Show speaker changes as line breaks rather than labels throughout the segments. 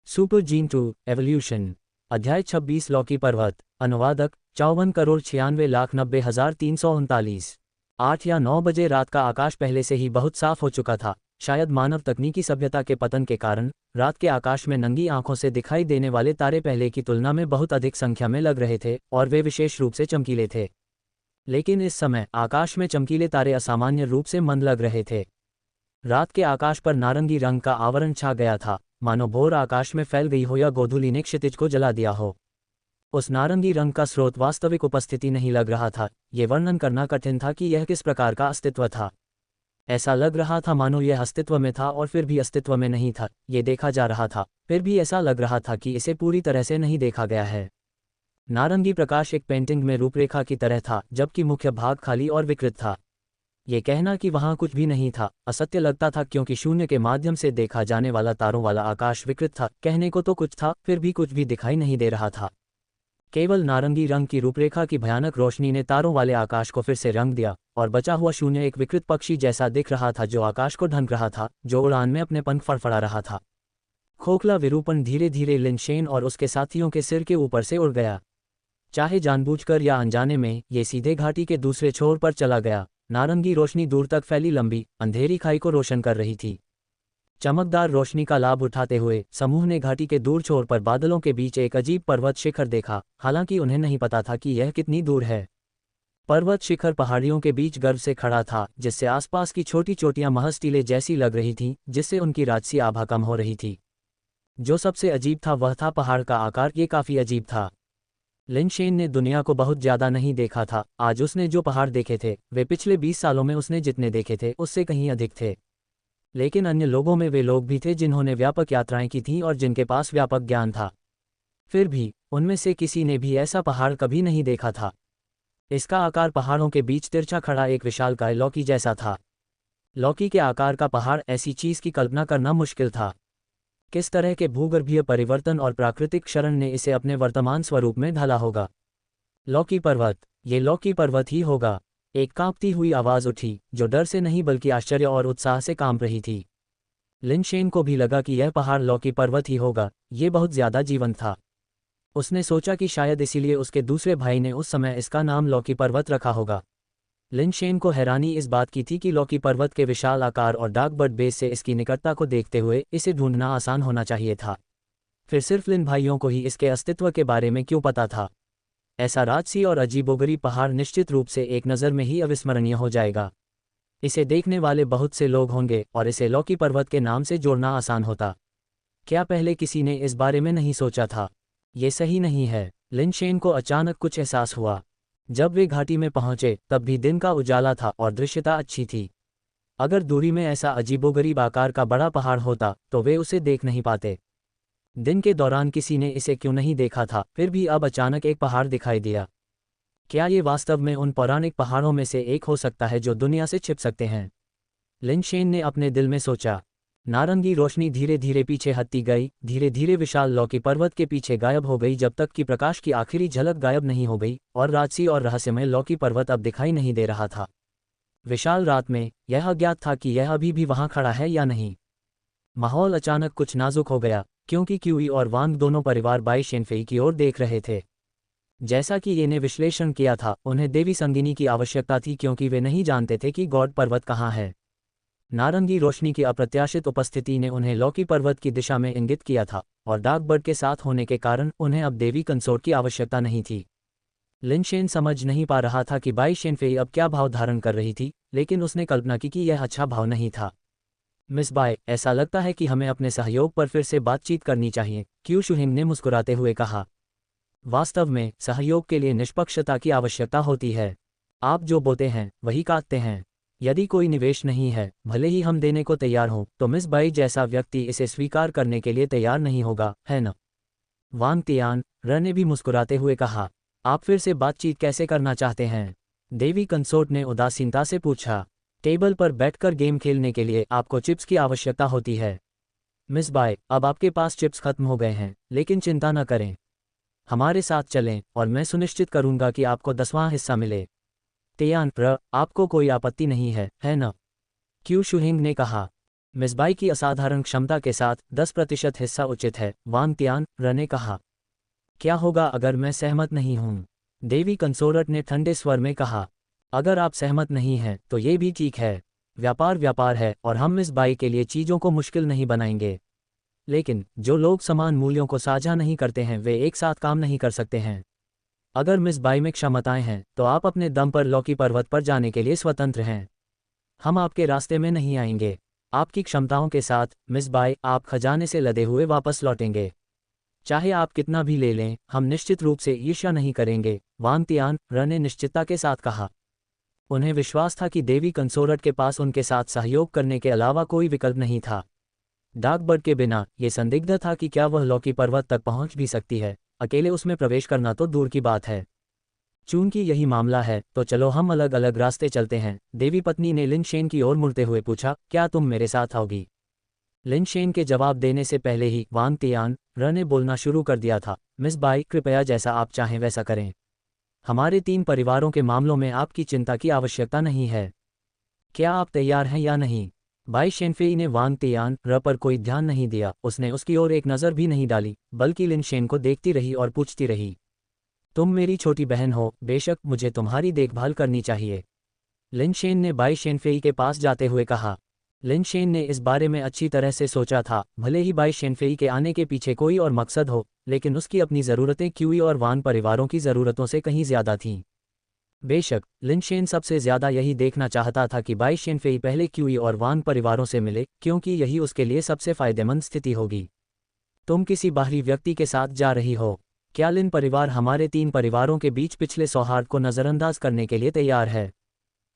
Super gene 2 evolution. अध्याय 26 लौकी पर्वत। अनुवादक 54,96,90,339। 8 या 9 बजे रात का आकाश पहले से ही बहुत साफ हो चुका था। शायद मानव तकनीकी सभ्यता के पतन के कारण रात के आकाश में नंगी आंखों से दिखाई देने वाले तारे पहले की तुलना में बहुत अधिक संख्या में लग रहे थे और वे विशेष रूप से चमकीले थे। लेकिन इस समय आकाश में चमकीले तारे असामान्य रूप से मंद लग रहे थे। रात के आकाश पर नारंगी रंग का आवरण छा गया था, मानो भोर आकाश में फैल गई हो या गोधूली ने क्षितिज को जला दिया हो। उस नारंगी रंग का स्रोत वास्तविक उपस्थिति नहीं लग रहा था। ये वर्णन करना कठिन था कि यह किस प्रकार का अस्तित्व था। ऐसा लग रहा था मानो यह अस्तित्व में था और फिर भी अस्तित्व में नहीं था। ये देखा जा रहा था, फिर भी ऐसा लग रहा था कि इसे पूरी तरह से नहीं देखा गया है। नारंगी प्रकाश एक पेंटिंग में रूपरेखा की तरह था, जबकि मुख्य भाग खाली और विकृत था। ये कहना कि वहां कुछ भी नहीं था असत्य लगता था, क्योंकि शून्य के माध्यम से देखा जाने वाला तारों वाला आकाश विकृत था। कहने को तो कुछ था, फिर भी कुछ भी दिखाई नहीं दे रहा था। केवल नारंगी रंग की रूपरेखा की भयानक रोशनी ने तारों वाले आकाश को फिर से रंग दिया और बचा हुआ शून्य एक विकृत पक्षी जैसा दिख रहा था, जो आकाश को ढंक रहा था, जो उड़ान में अपने पंख फड़फड़ा रहा था। खोखला विरूपण धीरे धीरे लिनशेन और उसके साथियों के सिर के ऊपर से उड़ गया। चाहे जानबूझकर या अनजाने में, ये सीधे घाटी के दूसरे छोर पर चला गया। नारंगी रोशनी दूर तक फैली लंबी अंधेरी खाई को रोशन कर रही थी। चमकदार रोशनी का लाभ उठाते हुए समूह ने घाटी के दूर छोर पर बादलों के बीच एक अजीब पर्वत शिखर देखा, हालांकि उन्हें नहीं पता था कि यह कितनी दूर है। पर्वत शिखर पहाड़ियों के बीच गर्व से खड़ा था, जिससे आसपास की छोटी चोटियां महज टीले जैसी लग रही थीं, जिससे उनकी राजसी आभा कम हो रही थी। जो सबसे अजीब था वह था पहाड़ का आकार। ये काफी अजीब था। लिनशेन ने दुनिया को बहुत ज्यादा नहीं देखा था। आज उसने जो पहाड़ देखे थे वे पिछले 20 सालों में उसने जितने देखे थे उससे कहीं अधिक थे। लेकिन अन्य लोगों में वे लोग भी थे जिन्होंने व्यापक यात्राएं की थीं और जिनके पास व्यापक ज्ञान था। फिर भी उनमें से किसी ने भी ऐसा पहाड़ कभी नहीं देखा था। इसका आकार पहाड़ों के बीच तिरछा खड़ा एक विशालकाय लौकी जैसा था। लौकी के आकार का पहाड़, ऐसी चीज की कल्पना करना मुश्किल था। किस तरह के भूगर्भीय परिवर्तन और प्राकृतिक क्षरण ने इसे अपने वर्तमान स्वरूप में ढाला होगा। लौकी पर्वत, ये लौकी पर्वत ही होगा। एक कांपती हुई आवाज उठी, जो डर से नहीं बल्कि आश्चर्य और उत्साह से कांप रही थी। लिनशेन को भी लगा कि यह पहाड़ लौकी पर्वत ही होगा। ये बहुत ज्यादा जीवंत था। उसने सोचा कि शायद इसीलिए उसके दूसरे भाई ने उस समय इसका नाम लौकी पर्वत रखा होगा। लिनशेन को हैरानी इस बात की थी कि लौकी पर्वत के विशाल आकार और डार्क बर्ड बेस से इसकी निकटता को देखते हुए इसे ढूंढना आसान होना चाहिए था। फिर सिर्फ लिन भाइयों को ही इसके अस्तित्व के बारे में क्यों पता था। ऐसा राजसी और अजीबोगरीब पहाड़ निश्चित रूप से एक नज़र में ही अविस्मरणीय हो जाएगा। इसे देखने वाले बहुत से लोग होंगे और इसे लौकी पर्वत के नाम से जोड़ना आसान होता। क्या पहले किसी ने इस बारे में नहीं सोचा था? ये सही नहीं है। लिनशेन को अचानक कुछ एहसास हुआ। जब वे घाटी में पहुंचे तब भी दिन का उजाला था और दृश्यता अच्छी थी। अगर दूरी में ऐसा अजीबोगरीब आकार का बड़ा पहाड़ होता तो वे उसे देख नहीं पाते। दिन के दौरान किसी ने इसे क्यों नहीं देखा था? फिर भी अब अचानक एक पहाड़ दिखाई दिया। क्या ये वास्तव में उन पौराणिक पहाड़ों में से एक हो सकता है जो दुनिया से छिप सकते हैं? लिनशेन ने अपने दिल में सोचा। नारंगी रोशनी धीरे धीरे पीछे हटती गई, धीरे धीरे विशाल लौकी पर्वत के पीछे गायब हो गई, जब तक कि प्रकाश की आखिरी झलक गायब नहीं हो गई और राजसी और रहस्यमय लौकी पर्वत अब दिखाई नहीं दे रहा था। विशाल रात में यह अज्ञात था कि यह अभी भी वहां खड़ा है या नहीं। माहौल अचानक कुछ नाजुक हो गया, क्योंकि क्यूई और वांग दोनों परिवार बाई शेनफेई की ओर देख रहे थे। जैसा कि ये ने विश्लेषण किया था, उन्हें देवी संगिनी की आवश्यकता थी, क्योंकि वे नहीं जानते थे कि गॉड पर्वत कहाँ है। नारंगी रोशनी की अप्रत्याशित उपस्थिति ने उन्हें लौकी पर्वत की दिशा में इंगित किया था और डार्क बर्ड के साथ होने के कारण उन्हें अब देवी कंसोर्ट की आवश्यकता नहीं थी। लिनशेन समझ नहीं पा रहा था कि बाई शेनफेई अब क्या भाव धारण कर रही थी, लेकिन उसने कल्पना की कि यह अच्छा भाव नहीं था। मिस बाय, ऐसा लगता है कि हमें अपने सहयोग पर फिर से बातचीत करनी चाहिए, क्यू शुहिंग ने मुस्कुराते हुए कहा। वास्तव में सहयोग के लिए निष्पक्षता की आवश्यकता होती है। आप जो बोते हैं वही काटते हैं। यदि कोई निवेश नहीं है, भले ही हम देने को तैयार हों, तो मिस बाई जैसा व्यक्ति इसे स्वीकार करने के लिए तैयार नहीं होगा, है न? वांग तियान र ने भी मुस्कुराते हुए कहा। आप फिर से बातचीत कैसे करना चाहते हैं? देवी कंसोर्ट ने उदासीनता से पूछा। टेबल पर बैठकर गेम खेलने के लिए आपको चिप्स की आवश्यकता होती है। मिस बाय, अब आपके पास चिप्स खत्म हो गए हैं, लेकिन चिंता न करें। हमारे साथ चलें और मैं सुनिश्चित करूंगा कि आपको 10वां हिस्सा मिले। तियान र, आपको कोई आपत्ति नहीं है न? क्यू शुहिंग ने कहा। मिस बाई की असाधारण क्षमता के साथ 10% हिस्सा उचित है, वांग तियान र ने कहा। क्या होगा अगर मैं सहमत नहीं हूँ? देवी कंसोर्ट ने ठंडे स्वर में कहा। अगर आप सहमत नहीं हैं तो ये भी ठीक है। व्यापार व्यापार है और हम मिस बाई के लिए चीज़ों को मुश्किल नहीं बनाएंगे। लेकिन जो लोग समान मूल्यों को साझा नहीं करते हैं वे एक साथ काम नहीं कर सकते हैं। अगर मिस बाई में क्षमताएं हैं तो आप अपने दम पर लौकी पर्वत पर जाने के लिए स्वतंत्र हैं। हम आपके रास्ते में नहीं आएंगे। आपकी क्षमताओं के साथ मिस बाई आप खजाने से लदे हुए वापस लौटेंगे। चाहे आप कितना भी ले लें, हम निश्चित रूप से ईर्ष्या नहीं करेंगे, वांग तियान र ने निश्चितता के साथ कहा। उन्हें विश्वास था कि देवी कंसोर्ट के पास उनके साथ सहयोग करने के अलावा कोई विकल्प नहीं था। डाकबर्ड के बिना ये संदिग्ध था कि क्या वह लौकी पर्वत तक पहुंच भी सकती है, अकेले उसमें प्रवेश करना तो दूर की बात है। चूंकि यही मामला है तो चलो हम अलग अलग रास्ते चलते हैं, देवी पत्नी ने लिन शेन की ओर मुड़ते हुए पूछा, क्या तुम मेरे साथ आओगी? लिन शेन के जवाब देने से पहले ही वांग तियान र ने बोलना शुरू कर दिया था, मिस बाई कृपया जैसा आप चाहें वैसा करें। हमारे 3 परिवारों के मामलों में आपकी चिंता की आवश्यकता नहीं है। क्या आप तैयार हैं या नहीं? बाई शेनफेई ने वांग तियान र पर कोई ध्यान नहीं दिया, उसने उसकी ओर एक नज़र भी नहीं डाली, बल्कि लिन शेन को देखती रही और पूछती रही, तुम मेरी छोटी बहन हो, बेशक मुझे तुम्हारी देखभाल करनी चाहिए। लिन शेन ने बाई शेनफेई के पास जाते हुए कहा। लिन शेन ने इस बारे में अच्छी तरह से सोचा था, भले ही बाई शेनफेई के आने के पीछे कोई और मकसद हो, लेकिन उसकी अपनी ज़रूरतें क्यूई और वान परिवारों की ज़रूरतों से कहीं ज़्यादा थीं। बेशक लिन शेन सबसे ज़्यादा यही देखना चाहता था कि बाई शेनफेई पहले क्यूई और वान परिवारों से मिले, क्योंकि यही उसके लिए सबसे फ़ायदेमंद स्थिति होगी। तुम किसी बाहरी व्यक्ति के साथ जा रही हो? क्या लिन परिवार हमारे 3 परिवारों के बीच पिछले सौहार्द को नज़रअंदाज करने के लिए तैयार है?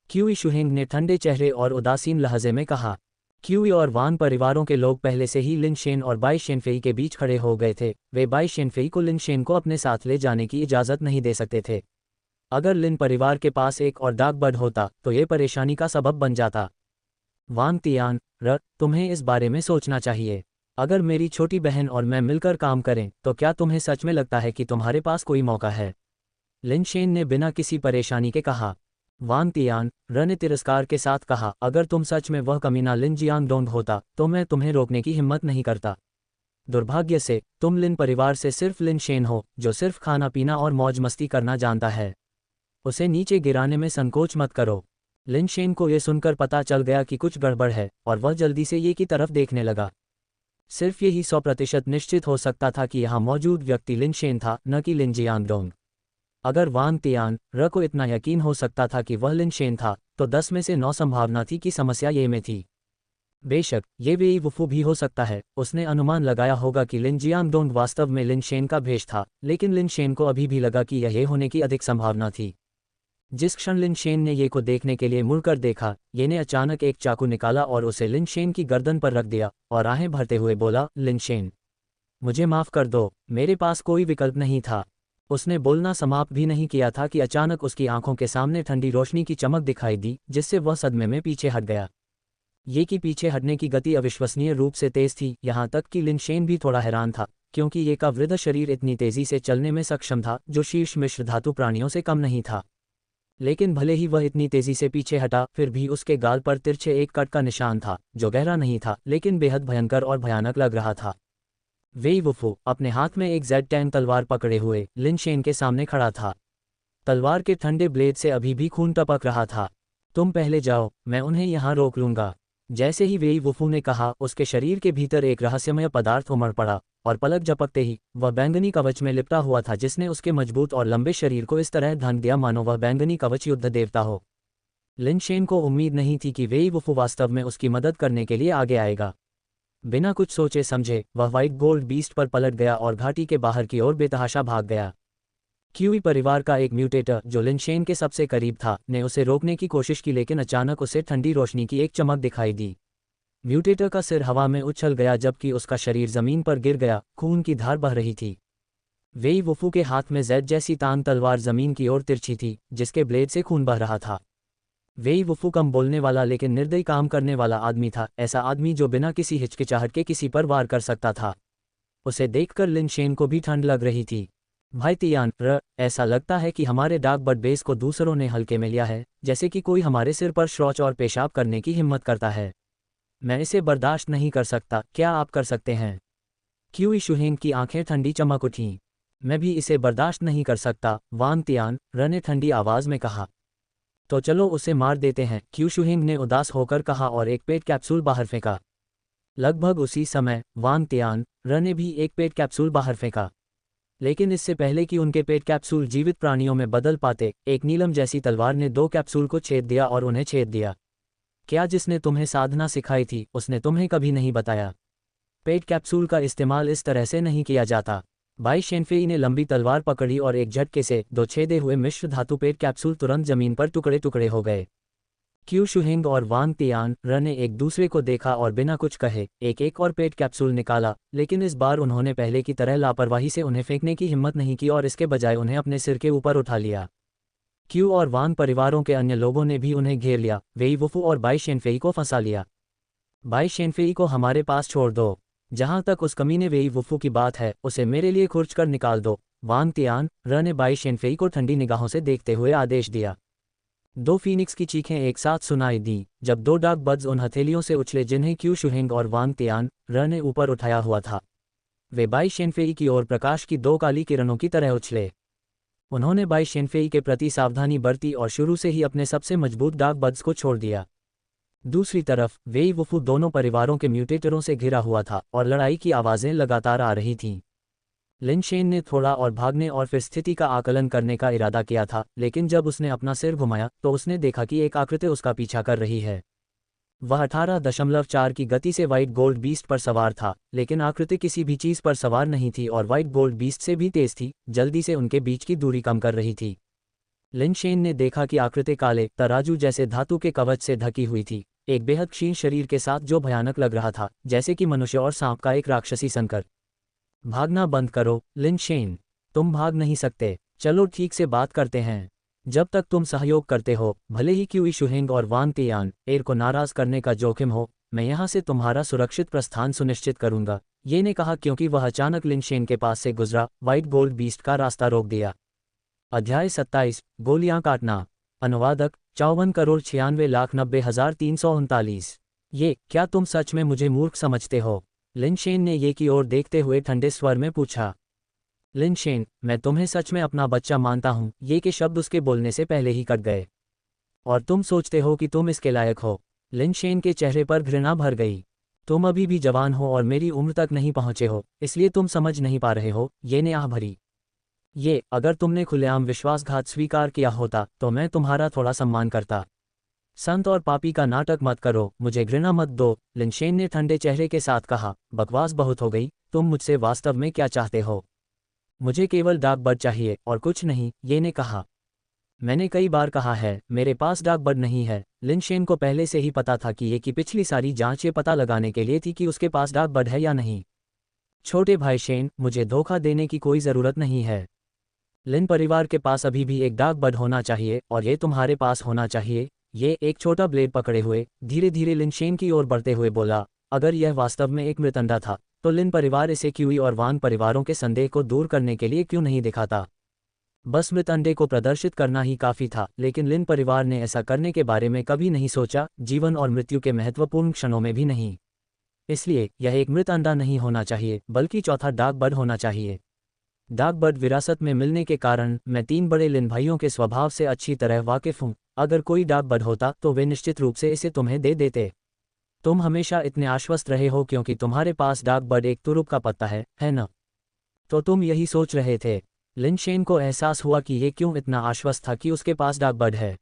क्यूई शुहेंग ने ठंडे चेहरे और उदासीन लहजे में कहा। क्यूई और वान परिवारों के लोग पहले से ही लिन शेन और बाई शेनफेई के बीच खड़े हो गए थे, वे बाई शेनफेई को लिन शेन को अपने साथ ले जाने की इजाज़त नहीं दे सकते थे। अगर लिन परिवार के पास एक और डाकबर्ड होता तो ये परेशानी का सबब बन जाता। वांग तियान र, तुम्हें इस बारे में सोचना चाहिए। अगर मेरी छोटी बहन और मैं मिलकर काम करें तो क्या तुम्हें सच में लगता है कि तुम्हारे पास कोई मौका है? लिन शेन ने बिना किसी परेशानी के कहा। वांग तियान र ने तिरस्कार के साथ कहा, अगर तुम सच में वह कमीना लिन जियांगडोंग होता तो मैं तुम्हें रोकने की हिम्मत नहीं करता। दुर्भाग्य से तुम लिन परिवार से सिर्फ लिन शेन हो, जो सिर्फ खाना पीना और मौज मस्ती करना जानता है। उसे नीचे गिराने में संकोच मत करो। लिन शेन को यह सुनकर पता चल गया कि कुछ गड़बड़ है और वह जल्दी से ये की तरफ देखने लगा। सिर्फ यही 100% निश्चित हो सकता था कि यहाँ मौजूद व्यक्ति लिन शेन था, न कि लिन जियांगडोंग। अगर वांग तियान र को इतना यकीन हो सकता था कि वह लिन शेन था, तो 10 में से 9 संभावना थी कि समस्या ये में थी। बेशक ये वेई वुफू भी हो सकता है, उसने अनुमान लगाया होगा कि लिन जियांगडोंग वास्तव में लिन शेन का भेष था, लेकिन लिन शेन को अभी भी लगा कि यह होने की अधिक संभावना थी। जिस क्षण लिन शेन ने ये को देखने के लिए मुड़कर देखा, ये ने अचानक एक चाकू निकाला और उसे लिन शेन की गर्दन पर रख दिया और आहें भरते हुए बोला, लिन शेन, मुझे माफ़ कर दो, मेरे पास कोई विकल्प नहीं था। उसने बोलना समाप्त भी नहीं किया था कि अचानक उसकी आंखों के सामने ठंडी रोशनी की चमक दिखाई दी, जिससे वह सदमे में पीछे हट गया। ये कि पीछे हटने की गति अविश्वसनीय रूप से तेज थी, यहाँ तक कि लिन शेन भी थोड़ा हैरान था, क्योंकि ये का वृद्ध शरीर इतनी तेजी से चलने में सक्षम था, जो शीर्ष मिश्र धातु प्राणियों से कम नहीं था। लेकिन भले ही वह इतनी तेजी से पीछे हटा, फिर भी उसके गाल पर तिरछे एक कट का निशान था, जो गहरा नहीं था लेकिन बेहद भयंकर और भयानक लग रहा था। वेई वुफू अपने हाथ में एक Z10 तलवार पकड़े हुए लिन शेन के सामने खड़ा था। तलवार के ठंडे ब्लेड से अभी भी खून टपक रहा था। तुम पहले जाओ, मैं उन्हें यहाँ रोक लूंगा। जैसे ही वेई वुफू ने कहा, उसके शरीर के भीतर एक रहस्यमय पदार्थ उमड़ पड़ा और पलक झपकते ही वह बैंगनी कवच में लिपटा हुआ था, जिसने उसके मजबूत और लंबे शरीर को इस तरह ढांक दिया मानो वह बैंगनी कवच युद्ध देवता हो। लिन शेन को उम्मीद नहीं थी कि वेई वुफू वास्तव में उसकी मदद करने के लिए आगे आएगा। बिना कुछ सोचे समझे वह व्हाइट गोल्ड बीस्ट पर पलट गया और घाटी के बाहर की ओर बेतहाशा भाग गया। क्यूई परिवार का एक म्यूटेटर, जो लिन शेन के सबसे करीब था, ने उसे रोकने की कोशिश की, लेकिन अचानक उसे ठंडी रोशनी की एक चमक दिखाई दी। म्यूटेटर का सिर हवा में उछल गया जबकि उसका शरीर जमीन पर गिर गया, खून की धार बह रही थी। वेई वुफू के हाथ में जेड जैसी तांग तलवार जमीन की ओर तिरछी थी, जिसके ब्लेड से खून बह रहा था। वेई वुफू कम बोलने वाला लेकिन निर्दयी काम करने वाला आदमी था, ऐसा आदमी जो बिना किसी हिचकिचाहट के किसी पर वार कर सकता था। उसे देखकर लिन शेन को भी ठंड लग रही थी। भाई तियान र, ऐसा लगता है कि हमारे डाकबर्ड बेस को दूसरों ने हल्के में लिया है, जैसे कि कोई हमारे सिर पर शौच और पेशाब करने की हिम्मत करता है। मैं इसे बर्दाश्त नहीं कर सकता, क्या आप कर सकते हैं? क्यूई शुहेंग की आंखें ठंडी चमक उठीं। मैं भी इसे बर्दाश्त नहीं कर सकता, वांग तियान र ने ठंडी आवाज में कहा। तो चलो उसे मार देते हैं, क्यू शुहेंग ने उदास होकर कहा और एक पेट कैप्सूल बाहर फेंका। लगभग उसी समय वांग तियान र ने भी एक पेट कैप्सूल बाहर फेंका। लेकिन इससे पहले कि उनके पेट कैप्सूल जीवित प्राणियों में बदल पाते, एक नीलम जैसी तलवार ने 2 कैप्सूल को छेद दिया और उन्हें छेद दिया। क्या जिसने तुम्हें साधना सिखाई थी उसने तुम्हें कभी नहीं बताया? पेट कैप्सूल का इस्तेमाल इस तरह से नहीं किया जाता। बाई शेनफेई ने लंबी तलवार पकड़ी और एक झटके से 2 छेदे हुए मिश्र धातु पेट कैप्सूल तुरंत जमीन पर टुकड़े टुकड़े हो गए। क्यू शुहेंग और वांग तियान र ने एक दूसरे को देखा और बिना कुछ कहे एक एक और पेट कैप्सूल निकाला, लेकिन इस बार उन्होंने पहले की तरह लापरवाही से उन्हें फेंकने की हिम्मत नहीं की और इसके बजाय उन्हें अपने सिर के ऊपर उठा लिया। क्यू और वांग परिवारों के अन्य लोगों ने भी उन्हें घेर लिया, वेई वुफू और बाई शेनफेई को फंसा लिया। बाई शेनफेई को हमारे पास छोड़ दो। जहां तक उस कमीने वेई वुफू की बात है, उसे मेरे लिए खुर्च कर निकाल दो, वांग तियान र ने बाई शेनफेई को ठंडी निगाहों से देखते हुए आदेश दिया। 2 फीनिक्स की चीखें एक साथ सुनाई दी जब 2 डार्क बर्ड्स उन हथेलियों से उछले जिन्हें क्यू शुहेंग और वांग तियान र ने ऊपर उठाया हुआ था। वे बाई शेनफेई की ओर प्रकाश की 2 काली किरणों की तरह उछले। उन्होंने बाई शेनफेई के प्रति सावधानी बरती और शुरू से ही अपने सबसे मजबूत डार्क बर्ड्स को छोड़ दिया। दूसरी तरफ वेई वुफू दोनों परिवारों के म्यूटेटरों से घिरा हुआ था और लड़ाई की आवाज़ें लगातार आ रही थीं। लिन शेन ने थोड़ा और भागने और फिर स्थिति का आकलन करने का इरादा किया था, लेकिन जब उसने अपना सिर घुमाया तो उसने देखा कि एक आकृति उसका पीछा कर रही है। वह 18.4 की गति से व्हाइट गोल्ड बीस्ट पर सवार था, लेकिन आकृति किसी भी चीज़ पर सवार नहीं थी और व्हाइट गोल्ड बीस्ट से भी तेज थी, जल्दी से उनके बीच की दूरी कम कर रही थी। लिन शेन ने देखा कि आकृति काले तराजू जैसे धातु के कवच से ढकी हुई थी, एक बेहद क्षीण शरीर के साथ जो भयानक लग रहा था, जैसे कि मनुष्य और सांप का एक राक्षसी संकर। भागना बंद करो, लिन शेन। तुम भाग नहीं सकते। चलो ठीक से बात करते हैं। जब तक तुम सहयोग करते हो, भले ही क्यूई शुहेंग और वांग तियान एर को नाराज करने का जोखिम हो, मैं यहाँ से तुम्हारा सुरक्षित प्रस्थान सुनिश्चित करूंगा, ये ने कहा क्योंकि वह अचानक लिन शेन के पास से गुजरा, व्हाइट गोल्ड बीस्ट का रास्ता रोक दिया। अध्याय 27 गोलियां काटना। अनुवादक 54,96,90,339। ये क्या तुम सच में मुझे मूर्ख समझते हो? लिन शेन ने ये की ओर देखते हुए ठंडे स्वर में पूछा। लिन शेन, मैं तुम्हें सच में अपना बच्चा मानता हूँ, ये के शब्द उसके बोलने से पहले ही कट गए। और तुम सोचते हो कि तुम इसके लायक हो? लिन शेन के चेहरे पर घृणा भर गई। तुम अभी भी जवान हो और मेरी उम्र तक नहीं पहुँचे हो, इसलिए तुम समझ नहीं पा रहे हो, ये ने आह भरी। ये अगर तुमने खुलेआम विश्वासघात स्वीकार किया होता तो मैं तुम्हारा थोड़ा सम्मान करता। संत और पापी का नाटक मत करो, मुझे घृणा मत दो, लिन शेन ने ठंडे चेहरे के साथ कहा। बकवास बहुत हो गई, तुम मुझसे वास्तव में क्या चाहते हो? मुझे केवल डार्क बर्ड चाहिए और कुछ नहीं, ये ने कहा। मैंने कई बार कहा है, मेरे पास डार्क बर्ड नहीं है। लिन शेन को पहले से ही पता था कि ये की पिछली सारी जांच ये पता लगाने के लिए थी कि उसके पास डार्क बर्ड है या नहीं। छोटे भाई शेन, मुझे धोखा देने की कोई ज़रूरत नहीं है। लिन परिवार के पास अभी भी एक डार्क बर्ड होना चाहिए और ये तुम्हारे पास होना चाहिए। ये एक छोटा ब्लेड पकड़े हुए धीरे धीरे लिन शेन की ओर बढ़ते हुए बोला। अगर यह वास्तव में एक मृतंडा था तो लिन परिवार इसे क्यूई और वांग परिवारों के संदेह को दूर करने के लिए क्यों नहीं दिखाता? बस मृत अंडे को प्रदर्शित करना ही काफ़ी था, लेकिन लिन परिवार ने ऐसा करने के बारे में कभी नहीं सोचा, जीवन और मृत्यु के महत्वपूर्ण क्षणों में भी नहीं। इसलिए यह एक मृत अंडा नहीं होना चाहिए, बल्कि चौथा डार्क बर्ड होना चाहिए। डार्क बर्ड विरासत में मिलने के कारण मैं 3 बड़े लिन भाइयों के स्वभाव से अच्छी तरह वाकिफ हूँ। अगर कोई डार्क बर्ड होता तो वे निश्चित रूप से इसे तुम्हें दे देते। तुम हमेशा इतने आश्वस्त रहे हो क्योंकि तुम्हारे पास डार्क बर्ड एक तुरुप का पत्ता है ना? तो तुम यही सोच रहे थे। लिन शेन को एहसास हुआ कि ये क्यों इतना आश्वस्त था कि उसके पास डार्क बर्ड है।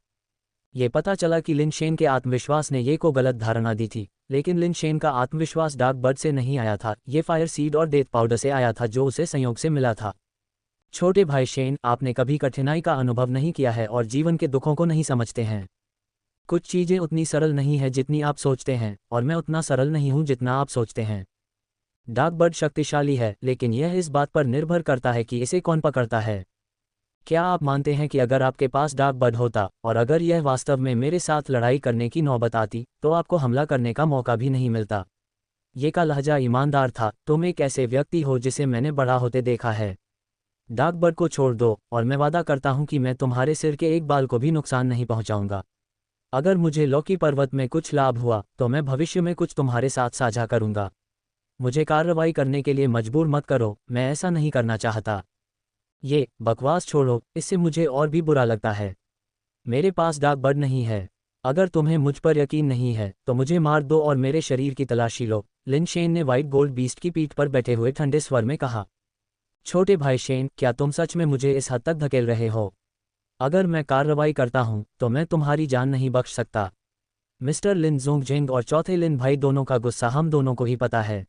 ये पता चला कि लिन शेन के आत्मविश्वास ने ये को गलत धारणा दी थी, लेकिन लिन शेन का आत्मविश्वास डार्क बर्ड से नहीं आया था, ये फायर सीड और डेथ पाउडर से आया था जो उसे संयोग से मिला था। छोटे भाई शेन, आपने कभी कठिनाई का अनुभव नहीं किया है और जीवन के दुखों को नहीं समझते हैं। कुछ चीज़ें उतनी सरल नहीं है जितनी आप सोचते हैं, और मैं उतना सरल नहीं हूँ जितना आप सोचते हैं। डार्क बर्ड शक्तिशाली है, लेकिन यह इस बात पर निर्भर करता है कि इसे कौन पकड़ता है। क्या आप मानते हैं कि अगर आपके पास डार्क बर्ड होता और अगर यह वास्तव में मेरे साथ लड़ाई करने की नौबत आती तो आपको हमला करने का मौका भी नहीं मिलता? ये का लहजा ईमानदार था। तुम एक ऐसे व्यक्ति हो जिसे मैंने बड़ा होते देखा है। डार्क बर्ड को छोड़ दो और मैं वादा करता हूं कि मैं तुम्हारे सिर के एक बाल को भी नुकसान नहीं पहुंचाऊंगा। अगर मुझे लॉकी पर्वत में कुछ लाभ हुआ तो मैं भविष्य में कुछ तुम्हारे साथ साझा करूंगा। मुझे कार्रवाई करने के लिए मजबूर मत करो, मैं ऐसा नहीं करना चाहता। ये बकवास छोड़ो, इससे मुझे और भी बुरा लगता है। मेरे पास डार्क बर्ड नहीं है। अगर तुम्हें मुझ पर यकीन नहीं है तो मुझे मार दो और मेरे शरीर की तलाशी लो, लिन शेन ने व्हाइट गोल्ड बीस्ट की पीठ पर बैठे हुए ठंडे स्वर में कहा। छोटे भाई शेन, क्या तुम सच में मुझे इस हद तक धकेल रहे हो? अगर मैं कार्रवाई करता हूं तो मैं तुम्हारी जान नहीं बख्श सकता। मिस्टर लिन जोंगजेंग और चौथे लिन भाई दोनों का गुस्सा हम दोनों को ही पता है।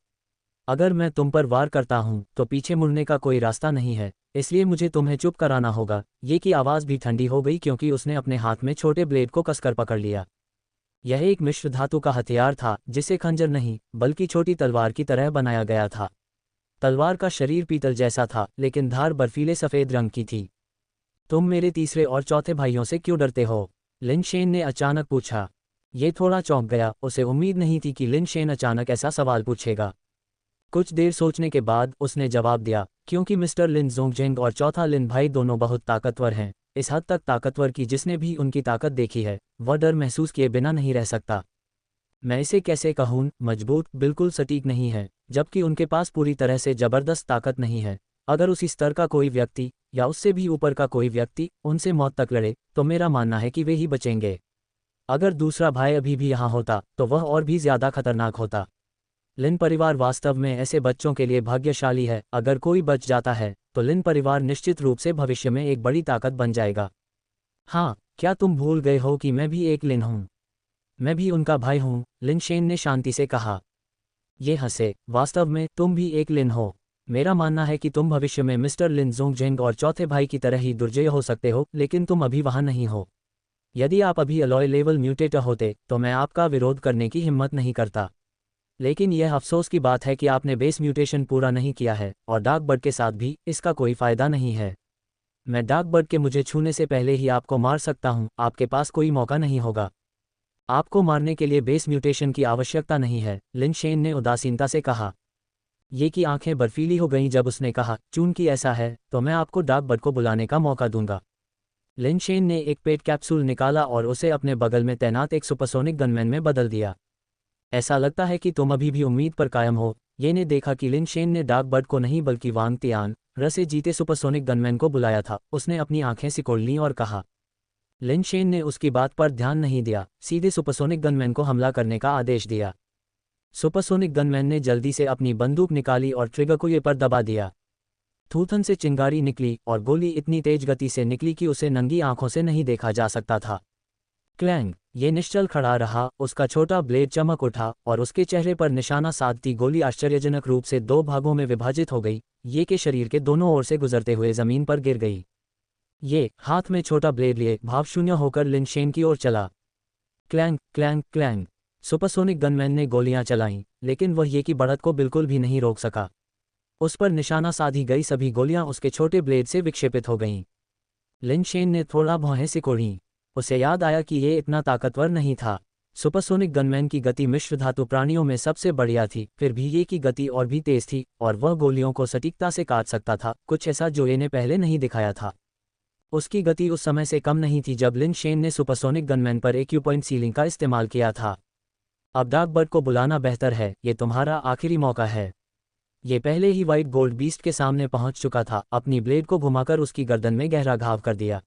अगर मैं तुम पर वार करता हूं तो पीछे मुड़ने का कोई रास्ता नहीं है, इसलिए मुझे तुम्हें चुप कराना होगा। ये की आवाज़ भी ठंडी हो गई क्योंकि उसने अपने हाथ में छोटे ब्लेड को कसकर पकड़ लिया। यह एक मिश्र धातु का हथियार था जिसे खंजर नहीं बल्कि छोटी तलवार की तरह बनाया गया था। तलवार का शरीर पीतल जैसा था लेकिन धार बर्फीले सफ़ेद रंग की थी। तुम मेरे तीसरे और चौथे भाइयों से क्यों डरते हो? लिन शेन ने अचानक पूछा। ये थोड़ा चौंक गया, उसे उम्मीद नहीं थी कि लिन शेन अचानक ऐसा सवाल पूछेगा। कुछ देर सोचने के बाद उसने जवाब दिया, क्योंकि मिस्टर लिन जोंगजेंग और चौथा लिन भाई दोनों बहुत ताकतवर हैं, इस हद तक ताकतवर कि जिसने भी उनकी ताकत देखी है वह डर महसूस किए बिना नहीं रह सकता। मैं इसे कैसे कहूँ, मजबूत बिल्कुल सटीक नहीं है, जबकि उनके पास पूरी तरह से जबरदस्त ताकत नहीं है। अगर उसी स्तर का कोई व्यक्ति या उससे भी ऊपर का कोई व्यक्ति उनसे मौत तक लड़े तो मेरा मानना है कि वे ही बचेंगे। अगर दूसरा भाई अभी भी यहाँ होता तो वह और भी ज्यादा खतरनाक होता। लिन परिवार वास्तव में ऐसे बच्चों के लिए भाग्यशाली है। अगर कोई बच जाता है तो लिन परिवार निश्चित रूप से भविष्य में एक बड़ी ताकत बन जाएगा। हाँ, क्या तुम भूल गए हो कि मैं भी एक लिन हूँ? मैं भी उनका भाई हूँ, लिन शेन ने शांति से कहा। ये हंसे। वास्तव में तुम भी एक लिन हो। मेरा मानना है कि तुम भविष्य में मिस्टर लिन जोंगजेंग और चौथे भाई की तरह ही दुर्जय हो सकते हो, लेकिन तुम अभी वहाँ नहीं हो। यदि आप अभी अलॉय लेवल म्यूटेटर होते तो मैं आपका विरोध करने की हिम्मत नहीं करता। लेकिन यह अफसोस की बात है कि आपने बेस म्यूटेशन पूरा नहीं किया है और डार्क बर्ड के साथ भी इसका कोई फायदा नहीं है। मैं डार्क बर्ड के मुझे छूने से पहले ही आपको मार सकता हूँ, आपके पास कोई मौका नहीं होगा। आपको मारने के लिए बेस म्यूटेशन की आवश्यकता नहीं है, लिन शेन ने उदासीनता से कहा। ये की आंखें बर्फीली हो गईं जब उसने कहा, चूंकि ऐसा है तो मैं आपको डार्क बर्ड को बुलाने का मौका दूंगा। लिन शेन ने एक पेट कैप्सूल निकाला और उसे अपने बगल में तैनात एक सुपरसोनिक गनमैन में बदल दिया। ऐसा लगता है कि तुम अभी भी उम्मीद पर कायम हो। ये ने देखा कि लिन शेन ने डार्क बर्ड को नहीं बल्कि वांग तियान से जीते सुपरसोनिक गनमैन को बुलाया था। उसने अपनी आंखें सिकोड़ लीं और कहा। लिन शेन ने उसकी बात पर ध्यान नहीं दिया, सीधे सुपरसोनिक गनमैन को हमला करने का आदेश दिया। सुपरसोनिक गनमैन ने जल्दी से अपनी बंदूक निकाली और ट्रिगर को ये पर दबा दिया। थूथन से चिंगारी निकली और गोली इतनी तेज गति से निकली कि उसे नंगी आंखों से नहीं देखा जा सकता था। क्लैंग, ये निश्चल खड़ा रहा, उसका छोटा ब्लेड चमक उठा और उसके चेहरे पर निशाना साधती गोली आश्चर्यजनक रूप से दो भागों में विभाजित हो गई। ये के शरीर के दोनों ओर से गुजरते हुए जमीन पर गिर गई। ये हाथ में छोटा ब्लेड लिए भावशून्य होकर लिन शेन की ओर चला। Clang clang clang. Supersonic gunman ने गोलियां चलाईं, लेकिन वह ये की बढ़त को बिल्कुल भी नहीं रोक सका। उस पर निशाना साधी गई सभी गोलियां उसके छोटे ब्लेड से विक्षेपित हो गईं। लिन शेन ने थोड़ा भौहें सिकोड़ीं। उसे याद आया कि ये इतना ताकतवर नहीं था। सुपरसोनिक गनमैन की गति मिश्र धातु प्राणियों में सबसे बढ़िया थी, फिर भी ये की गति और भी तेज थी और वह गोलियों को सटीकता से काट सकता था, कुछ ऐसा जो ये ने पहले नहीं दिखाया था। उसकी गति उस समय से कम नहीं थी जब लिन शेन ने सुपरसोनिक गनमैन पर एक्यूपॉइंट सीलिंग का इस्तेमाल किया था। अब डार्क बर्ड को बुलाना बेहतर है, ये तुम्हारा आखिरी मौका है। ये पहले ही व्हाइट गोल्ड बीस्ट के सामने पहुंच चुका था, अपनी ब्लेड को घुमाकर उसकी गर्दन में गहरा घाव कर दिया।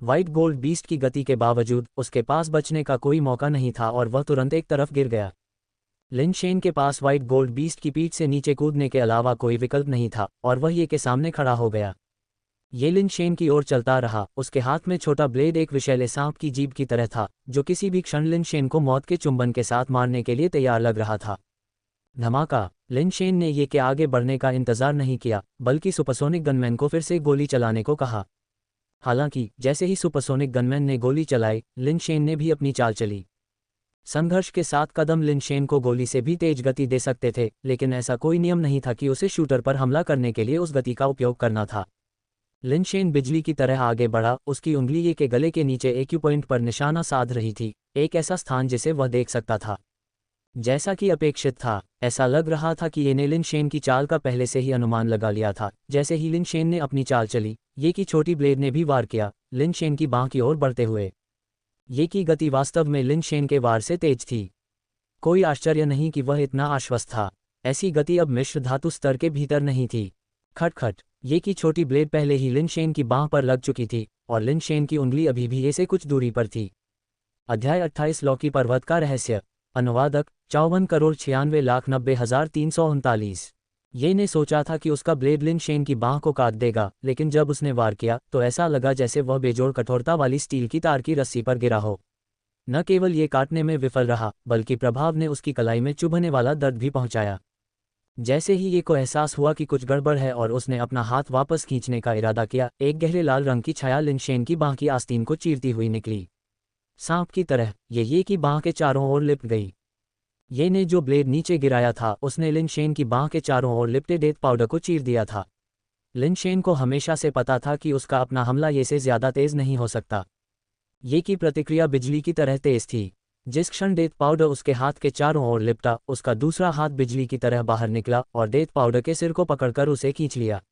व्हाइट गोल्ड बीस्ट की गति के बावजूद उसके पास बचने का कोई मौका नहीं था और वह तुरंत एक तरफ गिर गया। लिन शेन के पास व्हाइट गोल्ड बीस्ट की पीठ से नीचे कूदने के अलावा कोई विकल्प नहीं था और वह ये के सामने खड़ा हो गया। ये लिन शेन की ओर चलता रहा, उसके हाथ में छोटा ब्लेड एक विषैले सांप की जीभ की तरह था जो किसी भी क्षण लिन शेन को मौत के चुंबन के साथ मारने के लिए तैयार लग रहा था। धमाका। लिन शेन ने ये के आगे बढ़ने का इंतजार नहीं किया बल्कि सुपरसोनिक गनमैन को फिर से गोली चलाने को कहा। हालांकि जैसे ही सुपरसोनिक गनमैन ने गोली चलाई, लिन शेन ने भी अपनी चाल चली। संघर्ष के 7 कदम लिन शेन को गोली से भी तेज गति दे सकते थे, लेकिन ऐसा कोई नियम नहीं था कि उसे शूटर पर हमला करने के लिए उस गति का उपयोग करना था। लिन शेन बिजली की तरह आगे बढ़ा, उसकी उंगली ये के गले के नीचे एक्यूपॉइंट पर निशाना साध रही थी, एक ऐसा स्थान जिसे वह देख सकता था। जैसा कि अपेक्षित था, ऐसा लग रहा था कि ये ने लिन शेन की चाल का पहले से ही अनुमान लगा लिया था। जैसे ही लिन शेन ने अपनी चाल चली, ये की छोटी ब्लेड ने भी वार किया, लिन शेन की बांह की ओर बढ़ते हुए। ये की गति वास्तव में लिन शेन के वार से तेज थी। कोई आश्चर्य नहीं कि वह इतना आश्वस्त था। ऐसी गति अब मिश्र धातु स्तर के भीतर नहीं थी। खटखट, ये की छोटी ब्लेड पहले ही लिन शेन की बांह पर लग चुकी थी और लिन शेन की उंगली अभी भी ये से कुछ दूरी पर थी। अध्याय 28 लॉकी पर्वत का रहस्य। अनुवादक 54,96,90,339। ये ने सोचा था कि उसका ब्लेड लिन शेन की बांह को काट देगा, लेकिन जब उसने वार किया तो ऐसा लगा जैसे वह बेजोड़ कठोरता वाली स्टील की तार की रस्सी पर गिरा हो। न केवल ये काटने में विफल रहा, बल्कि प्रभाव ने उसकी कलाई में चुभने वाला दर्द भी पहुंचाया। जैसे ही ये को एहसास हुआ कि कुछ गड़बड़ है और उसने अपना हाथ वापस खींचने का इरादा किया, एक गहरे लाल रंग की छाया लिन शेन की बांह की आस्तीन को चीरती हुई निकली। सांप की तरह ये की बांह के चारों ओर लिपट गई। ये ने जो ब्लेड नीचे गिराया था उसने लिन शेन की बांह के चारों ओर लिपटे डेथ पाउडर को चीर दिया था। लिन शेन को हमेशा से पता था कि उसका अपना हमला ये से ज्यादा तेज नहीं हो सकता। ये की प्रतिक्रिया बिजली की तरह तेज थी। जिस क्षण डेथ पाउडर उसके हाथ के चारों ओर लिपटा, उसका दूसरा हाथ बिजली की तरह बाहर निकला और डेथ पाउडर के सिर को पकड़कर उसे खींच लिया।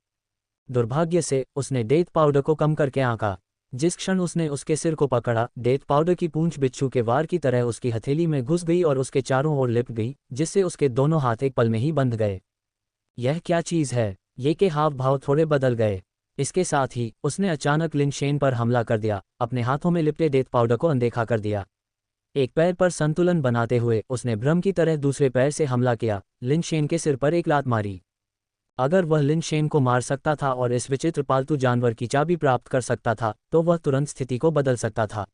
दुर्भाग्य से उसने डेथ पाउडर को कम करके आंका। जिस क्षण उसने उसके सिर को पकड़ा, डेथ पाउडर की पूंछ बिच्छू के वार की तरह उसकी हथेली में घुस गई और उसके चारों ओर लिपट गई, जिससे उसके दोनों हाथ एक पल में ही बंध गए। यह क्या चीज़ है? ये के हाव भाव थोड़े बदल गए। इसके साथ ही उसने अचानक लिन शेन पर हमला कर दिया, अपने हाथों में लिपटे डेथ पाउडर को अनदेखा कर दिया। एक पैर पर संतुलन बनाते हुए उसने भ्रम की तरह दूसरे पैर से हमला किया, लिन शेन के सिर पर एक लात मारी। अगर वह लिन शेन को मार सकता था और इस विचित्र पालतू जानवर की चाबी प्राप्त कर सकता था, तो वह तुरंत स्थिति को बदल सकता था।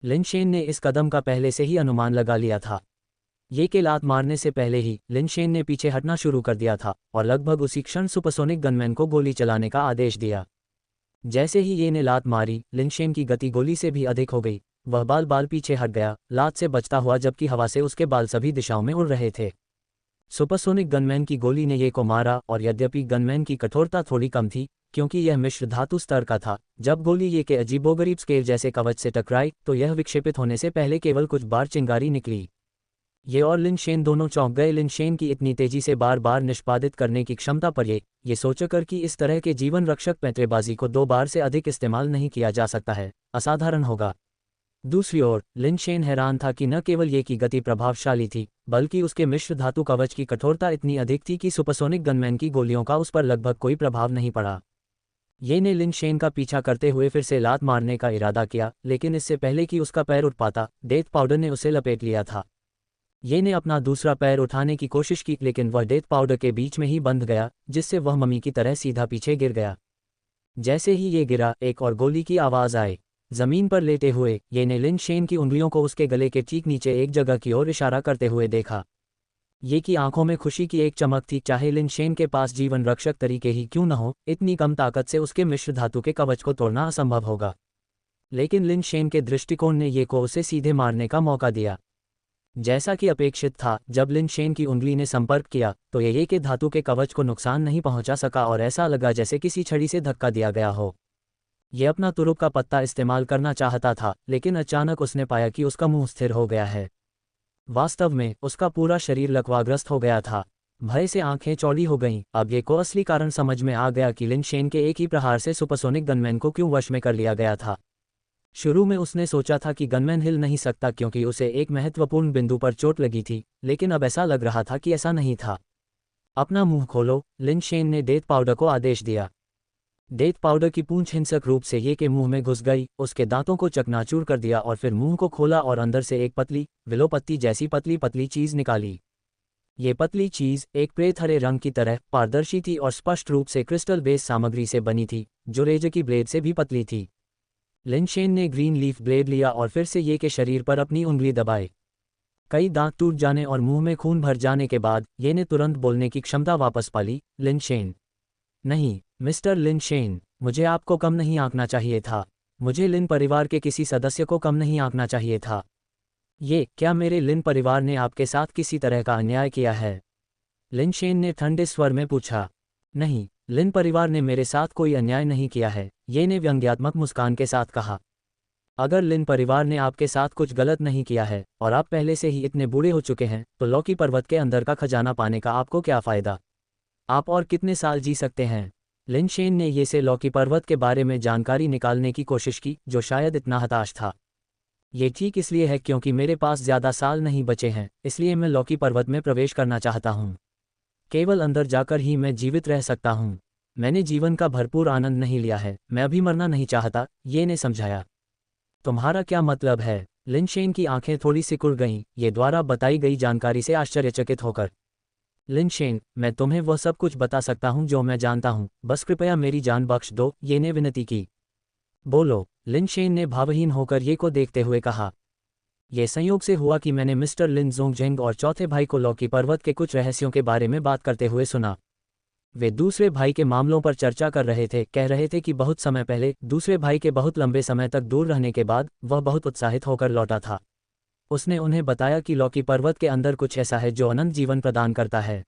लिन शेन ने इस कदम का पहले से ही अनुमान लगा लिया था। ये के लात मारने से पहले ही लिन शेन ने पीछे हटना शुरू कर दिया था और लगभग उसी क्षण सुपरसोनिक गनमैन को गोली चलाने का आदेश दिया। जैसे ही ये ने लात मारी, लिन शेन की गति गोली से भी अधिक हो गई। वह बाल बाल पीछे हट गया, लात से बचता हुआ, जबकि हवा से उसके बाल सभी दिशाओं में उड़ रहे थे। सुपरसोनिक गनमैन की गोली ने ये को मारा और यद्यपि गनमैन की कठोरता थोड़ी कम थी, क्योंकि यह मिश्र धातु स्तर का था, जब गोली ये के अजीबोगरीब स्केल जैसे कवच से टकराई तो यह विक्षेपित होने से पहले केवल कुछ बार चिंगारी निकली। ये और लिन शेन दोनों चौंक गए। लिन शेन की इतनी तेजी से बार बार निष्पादित करने की क्षमता पर ये सोचकर कि इस तरह के जीवन रक्षक पैंतरेबाजी को 2 बार से अधिक इस्तेमाल नहीं किया जा सकता है, असाधारण होगा। दूसरी ओर लिन शेन हैरान था कि न केवल ये की गति प्रभावशाली थी, बल्कि उसके मिश्र धातु कवच की कठोरता इतनी अधिक थी कि सुपरसोनिक गनमैन की गोलियों का उस पर लगभग कोई प्रभाव नहीं पड़ा। ये ने लिन शेन का पीछा करते हुए फिर से लात मारने का इरादा किया, लेकिन इससे पहले कि उसका पैर उठ पाता, डेथ पाउडर ने उसे लपेट लिया था। ये ने अपना दूसरा पैर उठाने की कोशिश की, लेकिन वह डेथ पाउडर के बीच में ही बंध गया, जिससे वह मम्मी की तरह सीधा पीछे गिर गया। जैसे ही ये गिरा, एक और गोली की आवाज़ आई। जमीन पर लेटे हुए ये ने लिन शेन की उंगलियों को उसके गले के ठीक नीचे एक जगह की ओर इशारा करते हुए देखा। ये की आंखों में खुशी की एक चमक थी। चाहे लिन शेन के पास जीवन रक्षक तरीके ही क्यों न हो, इतनी कम ताकत से उसके मिश्र धातु के कवच को तोड़ना असंभव होगा। लेकिन लिन शेन के दृष्टिकोण ने ये को उसे सीधे मारने का मौका दिया। जैसा कि अपेक्षित था, जब लिन शेन की उंगली ने संपर्क किया तो ये के धातु के कवच को नुकसान नहीं पहुंचा सका और ऐसा लगा जैसे किसी छड़ी से धक्का दिया गया हो। ये अपना तुरुप का पत्ता इस्तेमाल करना चाहता था, लेकिन अचानक उसने पाया कि उसका मुंह स्थिर हो गया है। वास्तव में उसका पूरा शरीर लकवाग्रस्त हो गया था। भय से आंखें चौड़ी हो गईं। अब ये को असली कारण समझ में आ गया कि लिन शेन के एक ही प्रहार से सुपरसोनिक गनमैन को क्यों वश में कर लिया गया था। शुरू में उसने सोचा था कि गनमैन हिल नहीं सकता क्योंकि उसे एक महत्वपूर्ण बिंदु पर चोट लगी थी, लेकिन अब ऐसा लग रहा था कि ऐसा नहीं था। अपना मुंह खोलो, लिन शेन ने डेथ पाउडर को आदेश दिया। डेथ पाउडर की पूंछ हिंसक रूप से ये के मुंह में घुस गई, उसके दांतों को चकनाचूर कर दिया और फिर मुंह को खोला और अंदर से एक पतली विलोपत्ती जैसी पतली पतली चीज निकाली। ये पतली चीज एक प्रेत हरे रंग की तरह पारदर्शी थी और स्पष्ट रूप से क्रिस्टल बेस सामग्री से बनी थी, जो रेजर की ब्लेड से भी पतली थी। लिन शेन ने ग्रीन लीफ ब्लेड लिया और फिर से ये के शरीर पर अपनी उंगली दबाई। कई दांत टूट जाने और मुंह में खून भर जाने के बाद ये ने तुरंत बोलने की क्षमता वापस पा ली। लिन शेन, नहीं मिस्टर लिन शेन, मुझे आपको कम नहीं आंकना चाहिए था। मुझे लिन परिवार के किसी सदस्य को कम नहीं आंकना चाहिए था। क्या मेरे लिन परिवार ने आपके साथ किसी तरह का अन्याय किया है? लिन शेन ने ठंडे स्वर में पूछा। नहीं, लिन परिवार ने मेरे साथ कोई अन्याय नहीं किया है, ये ने व्यंग्यात्मक मुस्कान के साथ कहा। अगर लिन परिवार ने आपके साथ कुछ गलत नहीं किया है और आप पहले से ही इतने बूढ़े हो चुके हैं, तो लॉकी पर्वत के अंदर का खजाना पाने का आपको क्या फ़ायदा? आप और कितने साल जी सकते हैं? लिन शेन ने ये से लॉकी पर्वत के बारे में जानकारी निकालने की कोशिश की, जो शायद इतना हताश था। ये ठीक इसलिए है क्योंकि मेरे पास ज़्यादा साल नहीं बचे हैं, इसलिए मैं लॉकी पर्वत में प्रवेश करना चाहता हूँ। केवल अंदर जाकर ही मैं जीवित रह सकता हूँ। मैंने जीवन का भरपूर आनंद नहीं लिया है, मैं अभी मरना नहीं चाहता, ये ने समझाया। तुम्हारा क्या मतलब है? लिनशेन की आंखें थोड़ी सिकुड़ गईं, ये द्वारा बताई गई जानकारी से आश्चर्यचकित होकर। लिनशेन, मैं तुम्हें वह सब कुछ बता सकता हूँ जो मैं जानता हूँ, बस कृपया मेरी जान बख्श दो, ये ने विनती की। बोलो, लिनशेन ने भावहीन होकर ये को देखते हुए कहा। यह संयोग से हुआ कि मैंने मिस्टर लिन जोंगजेंग और चौथे भाई को लॉकी पर्वत के कुछ रहस्यों के बारे में बात करते हुए सुना। वे दूसरे भाई के मामलों पर चर्चा कर रहे थे, कह रहे थे कि बहुत समय पहले दूसरे भाई के बहुत लंबे समय तक दूर रहने के बाद वह बहुत उत्साहित होकर लौटा था। उसने उन्हें बताया कि लॉकी पर्वत के अंदर कुछ ऐसा है जो अनंत जीवन प्रदान करता है।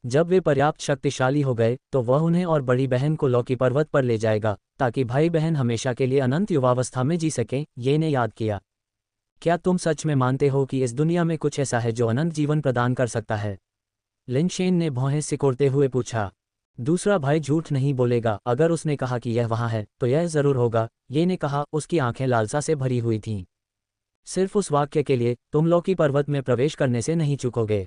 जब वे पर्याप्त शक्तिशाली हो गए तो वह उन्हें और बड़ी बहन को लॉकी पर्वत पर ले जाएगा, ताकि भाई बहन हमेशा के लिए अनंत युवावस्था में जी सकें, ये ने याद किया। क्या तुम सच में मानते हो कि इस दुनिया में कुछ ऐसा है जो अनंत जीवन प्रदान कर सकता है? लिनशेन ने भौहें सिकोड़ते हुए पूछा। दूसरा भाई झूठ नहीं बोलेगा, अगर उसने कहा कि यह वहाँ है तो यह जरूर होगा, ये ने कहा, उसकी आंखें लालसा से भरी हुई थीं। सिर्फ उस वाक्य के लिए तुम लॉकी पर्वत में प्रवेश करने से नहीं चूकोगे?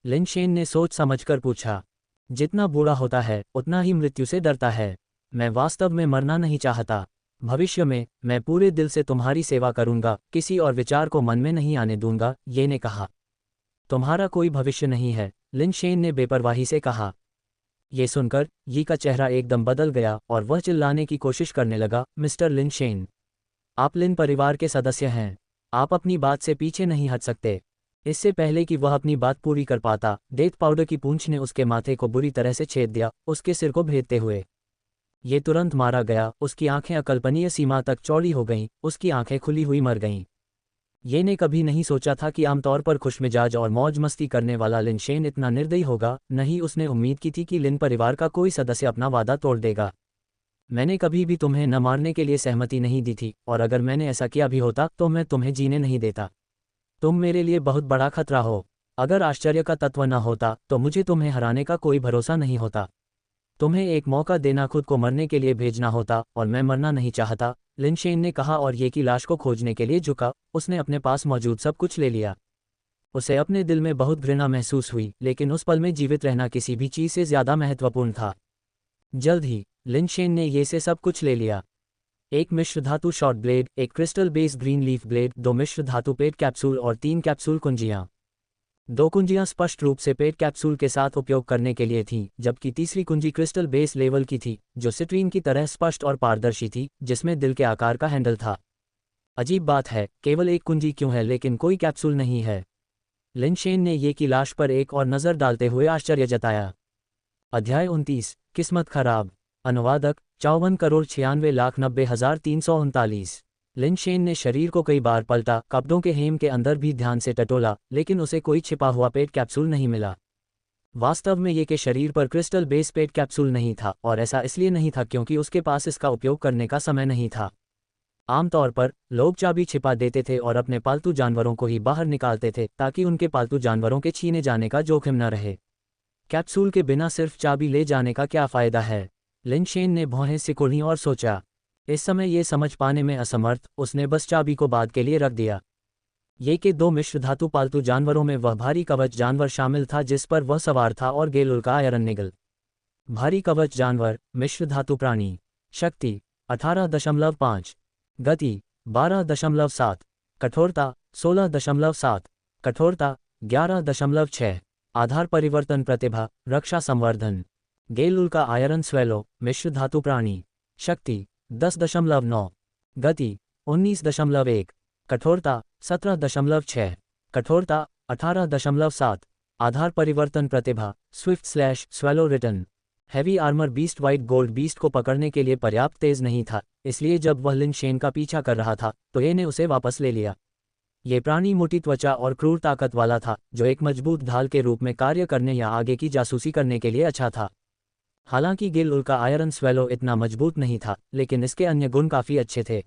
लिनशेन ने सोच समझकर पूछा। जितना बूढ़ा होता है उतना ही मृत्यु से डरता है। मैं वास्तव में मरना नहीं चाहता। भविष्य में मैं पूरे दिल से तुम्हारी सेवा करूंगा, किसी और विचार को मन में नहीं आने दूंगा, ये ने कहा। तुम्हारा कोई भविष्य नहीं है, लिनशेन ने बेपरवाही से कहा। ये सुनकर यी का चेहरा एकदम बदल गया और वह चिल्लाने की कोशिश करने लगा, मिस्टर लिनशेन, आप लिन परिवार के सदस्य हैं। आप अपनी बात से पीछे नहीं हट सकते। इससे पहले कि वह अपनी बात पूरी कर पाता, डेथ पाउडर की पूंछ ने उसके माथे को बुरी तरह से छेद दिया, उसके सिर को भेदते हुए। ये तुरंत मारा गया, उसकी आंखें अकल्पनीय सीमा तक चौड़ी हो गईं, उसकी आंखें खुली हुई मर गईं। ये ने कभी नहीं सोचा था कि आमतौर पर खुशमिजाज और मौज मस्ती करने वाला लिनशेन इतना निर्दयी होगा, नहीं उसने उम्मीद की थी कि लिन परिवार का कोई सदस्य अपना वादा तोड़ देगा। मैंने कभी भी तुम्हें न मारने के लिए सहमति नहीं दी थी, और अगर मैंने ऐसा किया भी होता तो मैं तुम्हें जीने नहीं देता। तुम मेरे लिए बहुत बड़ा खतरा हो। अगर आश्चर्य का तत्व न होता तो मुझे तुम्हें हराने का कोई भरोसा नहीं होता। तुम्हें एक मौका देना खुद को मरने के लिए भेजना होता, और मैं मरना नहीं चाहता, लिनशेन ने कहा और ये की लाश को खोजने के लिए झुका। उसने अपने पास मौजूद सब कुछ ले लिया। उसे अपने दिल में बहुत घृणा महसूस हुई, लेकिन उस पल में जीवित रहना किसी भी चीज़ से ज़्यादा महत्वपूर्ण था। जल्द ही लिनशेन ने ये से सब कुछ ले लिया। एक मिश्र धातु शॉर्ट ब्लेड, एक crystal base green leaf blade, 2 मिश्र धातु पेट कैप्सूल और 3 कैप्सूल कुंजियां। 2 कुंजियां स्पष्ट रूप से पेट कैप्सूल के साथ उपयोग करने के लिए थीं, जबकि तीसरी कुंजी क्रिस्टल बेस लेवल की थी, जो सिट्रीन की तरह स्पष्ट और पारदर्शी थी, जिसमें दिल के आकार का हैंडल था। अजीब बात है, केवल एक कुंजी क्यों है लेकिन कोई कैप्सूल नहीं है? लिनशेन ने ये की लाश पर एक और नज़र डालते हुए आश्चर्य जताया। अध्याय 29, किस्मत खराब। अनुवादक 54,96,90,339। लिनशेन ने शरीर को कई बार पलटा, कपड़ों के हेम के अंदर भी ध्यान से टटोला, लेकिन उसे कोई छिपा हुआ पेट कैप्सूल नहीं मिला। वास्तव में ये के शरीर पर क्रिस्टल बेस पेट कैप्सूल नहीं था, और ऐसा इसलिए नहीं था क्योंकि उसके पास इसका उपयोग करने का समय नहीं था। आमतौर पर लोग चाबी छिपा देते थे और अपने पालतू जानवरों को ही बाहर निकालते थे, ताकि उनके पालतू जानवरों के छीने जाने का जोखिम न रहे। कैप्सूल के बिना सिर्फ चाबी ले जाने का क्या फ़ायदा है? लिनशेन ने भौहें सिकुड़ी और सोचा। इस समय ये समझ पाने में असमर्थ, उसने बस चाबी को बाद के लिए रख दिया। ये के 2 मिश्र धातु पालतू जानवरों में वह भारी कवच जानवर शामिल था जिस पर वह सवार था, और गेलुल का आयरन निगल। भारी कवच जानवर, मिश्र धातु प्राणी। शक्ति 18.5, गति 12.7, कठोरता 16.7, कठोरता 11.6, आधार परिवर्तन प्रतिभा, रक्षा संवर्धन। गेलुल का आयरन स्वेलो, मिश्र धातु प्राणी। शक्ति 10.9, गति 19.1, कठोरता 17.6, कठोरता 18.7, आधार परिवर्तन प्रतिभा, swift slash swallow return. Heavy armour beast white gold beast को पकड़ने के लिए पर्याप्त तेज नहीं था, इसलिए जब वह लिनशेन का पीछा कर रहा था तो ये ने उसे वापस ले लिया। ये प्राणी मोटी त्वचा और क्रूर ताकत वाला था, जो एक मजबूत ढाल के रूप में कार्य करने या आगे की जासूसी करने के लिए अच्छा था। हालांकि गेलुल का आयरन स्वेलो इतना मजबूत नहीं था, लेकिन इसके अन्य गुण काफ़ी अच्छे थे।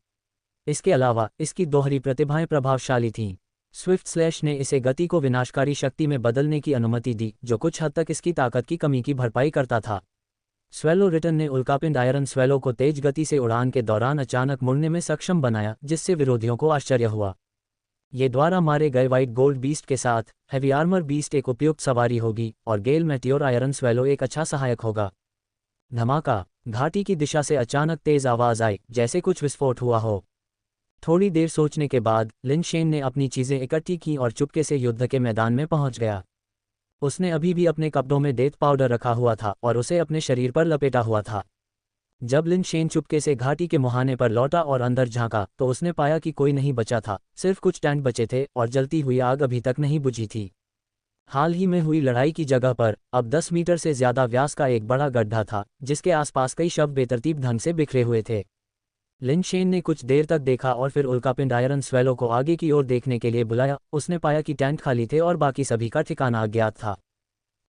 इसके अलावा इसकी दोहरी प्रतिभाएं प्रभावशाली थीं। स्विफ्ट स्लैश ने इसे गति को विनाशकारी शक्ति में बदलने की अनुमति दी, जो कुछ हद तक इसकी ताकत की कमी की भरपाई करता था। स्वेलो रिटर्न ने उल्कापिंड आयरन स्वेलो को तेज गति से उड़ान के दौरान अचानक मुड़ने में सक्षम बनाया, जिससे विरोधियों को आश्चर्य हुआ। ये द्वारा मारे गए व्हाइट गोल्ड बीस्ट के साथ हैवी आर्मर बीस्ट एक उपयुक्त सवारी होगी और गेल मेटियोर आयरन स्वेलो एक अच्छा सहायक होगा। धमाका! घाटी की दिशा से अचानक तेज आवाज आई, जैसे कुछ विस्फोट हुआ हो। थोड़ी देर सोचने के बाद लिन शेन ने अपनी चीजें इकट्ठी की और चुपके से युद्ध के मैदान में पहुंच गया। उसने अभी भी अपने कपड़ों में डेथ पाउडर रखा हुआ था और उसे अपने शरीर पर लपेटा हुआ था। जब लिन शेन चुपके से घाटी के मुहाने पर लौटा और अंदर झांका तो उसने पाया कि कोई नहीं बचा था, सिर्फ कुछ टेंट बचे थे और जलती हुई आग अभी तक नहीं बुझी थी। हाल ही में हुई लड़ाई की जगह पर अब 10 मीटर से ज्यादा व्यास का एक बड़ा गड्ढा था, जिसके आसपास कई शव बेतरतीब ढंग से बिखरे हुए थे। लिन शेन ने कुछ देर तक देखा और फिर उल्कापिंड आयरन स्वेलो को आगे की ओर देखने के लिए बुलाया। उसने पाया कि टेंट खाली थे और बाकी सभी का ठिकाना अज्ञात था।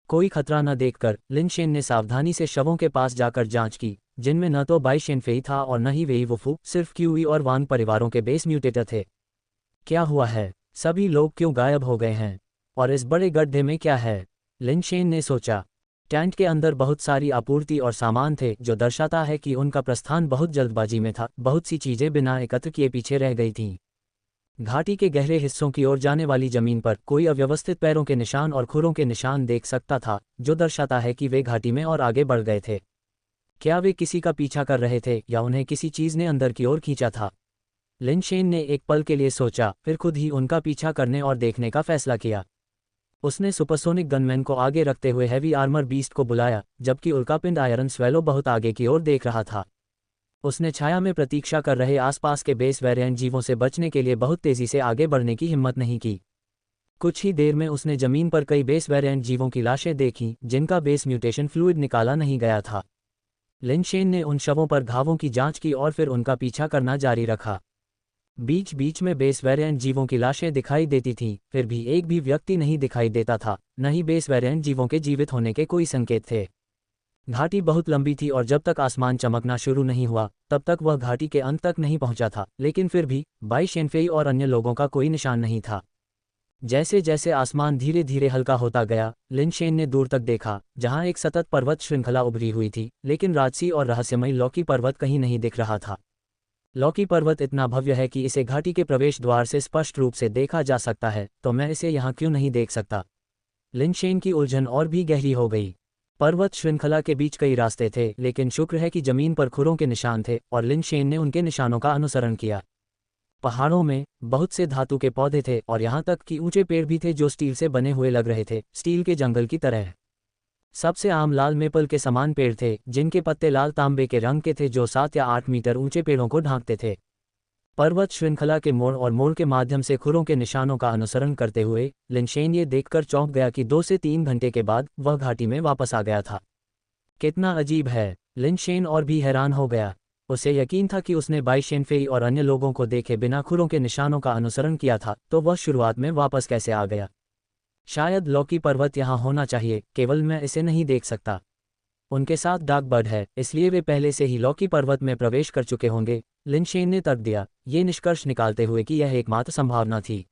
कोई खतरा न देखकर लिन शेन ने सावधानी से शवों के पास जाकर जांच की, जिनमें न तो बाई शेनफेई था और न ही वेई वुफू, सिर्फ क्यूई और वांग परिवारों के बेस म्यूटेटर थे। क्या हुआ है? सभी लोग क्यों गायब हो गए हैं? और इस बड़े गड्ढे में क्या है? लिन शेन ने सोचा। टेंट के अंदर बहुत सारी आपूर्ति और सामान थे, जो दर्शाता है कि उनका प्रस्थान बहुत जल्दबाजी में था। बहुत सी चीजें बिना एकत्र किए पीछे रह गई थीं। घाटी के गहरे हिस्सों की ओर जाने वाली जमीन पर कोई अव्यवस्थित पैरों के निशान और खुरों के निशान देख सकता था, जो दर्शाता है कि वे घाटी में और आगे बढ़ गए थे। क्या वे किसी का पीछा कर रहे थे या उन्हें किसी चीज ने अंदर की ओर खींचा था? लिन शेन ने एक पल के लिए सोचा, फिर खुद ही उनका पीछा करने और देखने का फैसला किया। उसने सुपरसोनिक गनमैन को आगे रखते हुए हैवी आर्मर बीस्ट को बुलाया, जबकि उल्कापिंड आयरन स्वेलो बहुत आगे की ओर देख रहा था। उसने छाया में प्रतीक्षा कर रहे आसपास के बेस वेरिएंट जीवों से बचने के लिए बहुत तेजी से आगे बढ़ने की हिम्मत नहीं की। कुछ ही देर में उसने जमीन पर कई बेस वेरिएंट जीवों की लाशें देखीं, जिनका बेस म्यूटेशन फ्लूइड निकाला नहीं गया था। लिन शेन ने उन शवों पर घावों की जांच की और फिर उनका पीछा करना जारी रखा। बीच बीच में बेस वेरिएंट जीवों की लाशें दिखाई देती थीं, फिर भी एक भी व्यक्ति नहीं दिखाई देता था, न ही बेस वेरिएंट जीवों के जीवित होने के कोई संकेत थे। घाटी बहुत लंबी थी और जब तक आसमान चमकना शुरू नहीं हुआ तब तक वह घाटी के अंत तक नहीं पहुंचा था, लेकिन फिर भी बाई शेनफेई और अन्य लोगों का कोई निशान नहीं था। जैसे जैसे आसमान धीरे धीरे हल्का होता गया, लिन शेन ने दूर तक देखा, जहां एक सतत पर्वत श्रृंखला उभरी हुई थी, लेकिन राजसी और रहस्यमयी लौकी पर्वत कहीं नहीं दिख रहा था। लौकी पर्वत इतना भव्य है कि इसे घाटी के प्रवेश द्वार से स्पष्ट रूप से देखा जा सकता है, तो मैं इसे यहाँ क्यों नहीं देख सकता? लिन शेन की उलझन और भी गहरी हो गई। पर्वत श्रृंखला के बीच कई रास्ते थे, लेकिन शुक्र है कि जमीन पर खुरों के निशान थे और लिन शेन ने उनके निशानों का अनुसरण किया। पहाड़ों में बहुत से धातु के पौधे थे और यहाँ तक कि ऊंचे पेड़ भी थे जो स्टील से बने हुए लग रहे थे, स्टील के जंगल की तरह। सबसे आम लाल मेपल के समान पेड़ थे, जिनके पत्ते लाल तांबे के रंग के थे, जो 7 या 8 मीटर ऊंचे पेड़ों को ढांकते थे। पर्वत श्रृंखला के मोड़ और मोड़ के माध्यम से खुरों के निशानों का अनुसरण करते हुए लिन शेन ये देखकर चौंक गया कि 2 से 3 घंटे के बाद वह घाटी में वापस आ गया था। कितना अजीब है! लिन शेन और भी हैरान हो गया। उसे यकीन था कि उसने बाई शेनफेई और अन्य लोगों को देखे बिना खुरों के निशानों का अनुसरण किया था, तो वह शुरुआत में वापस कैसे आ गया? शायद लौकी पर्वत यहाँ होना चाहिए, केवल मैं इसे नहीं देख सकता। उनके साथ डार्क बर्ड है, इसलिए वे पहले से ही लौकी पर्वत में प्रवेश कर चुके होंगे, लिन शेन ने तर्क दिया, ये निष्कर्ष निकालते हुए कि यह एकमात्र संभावना थी।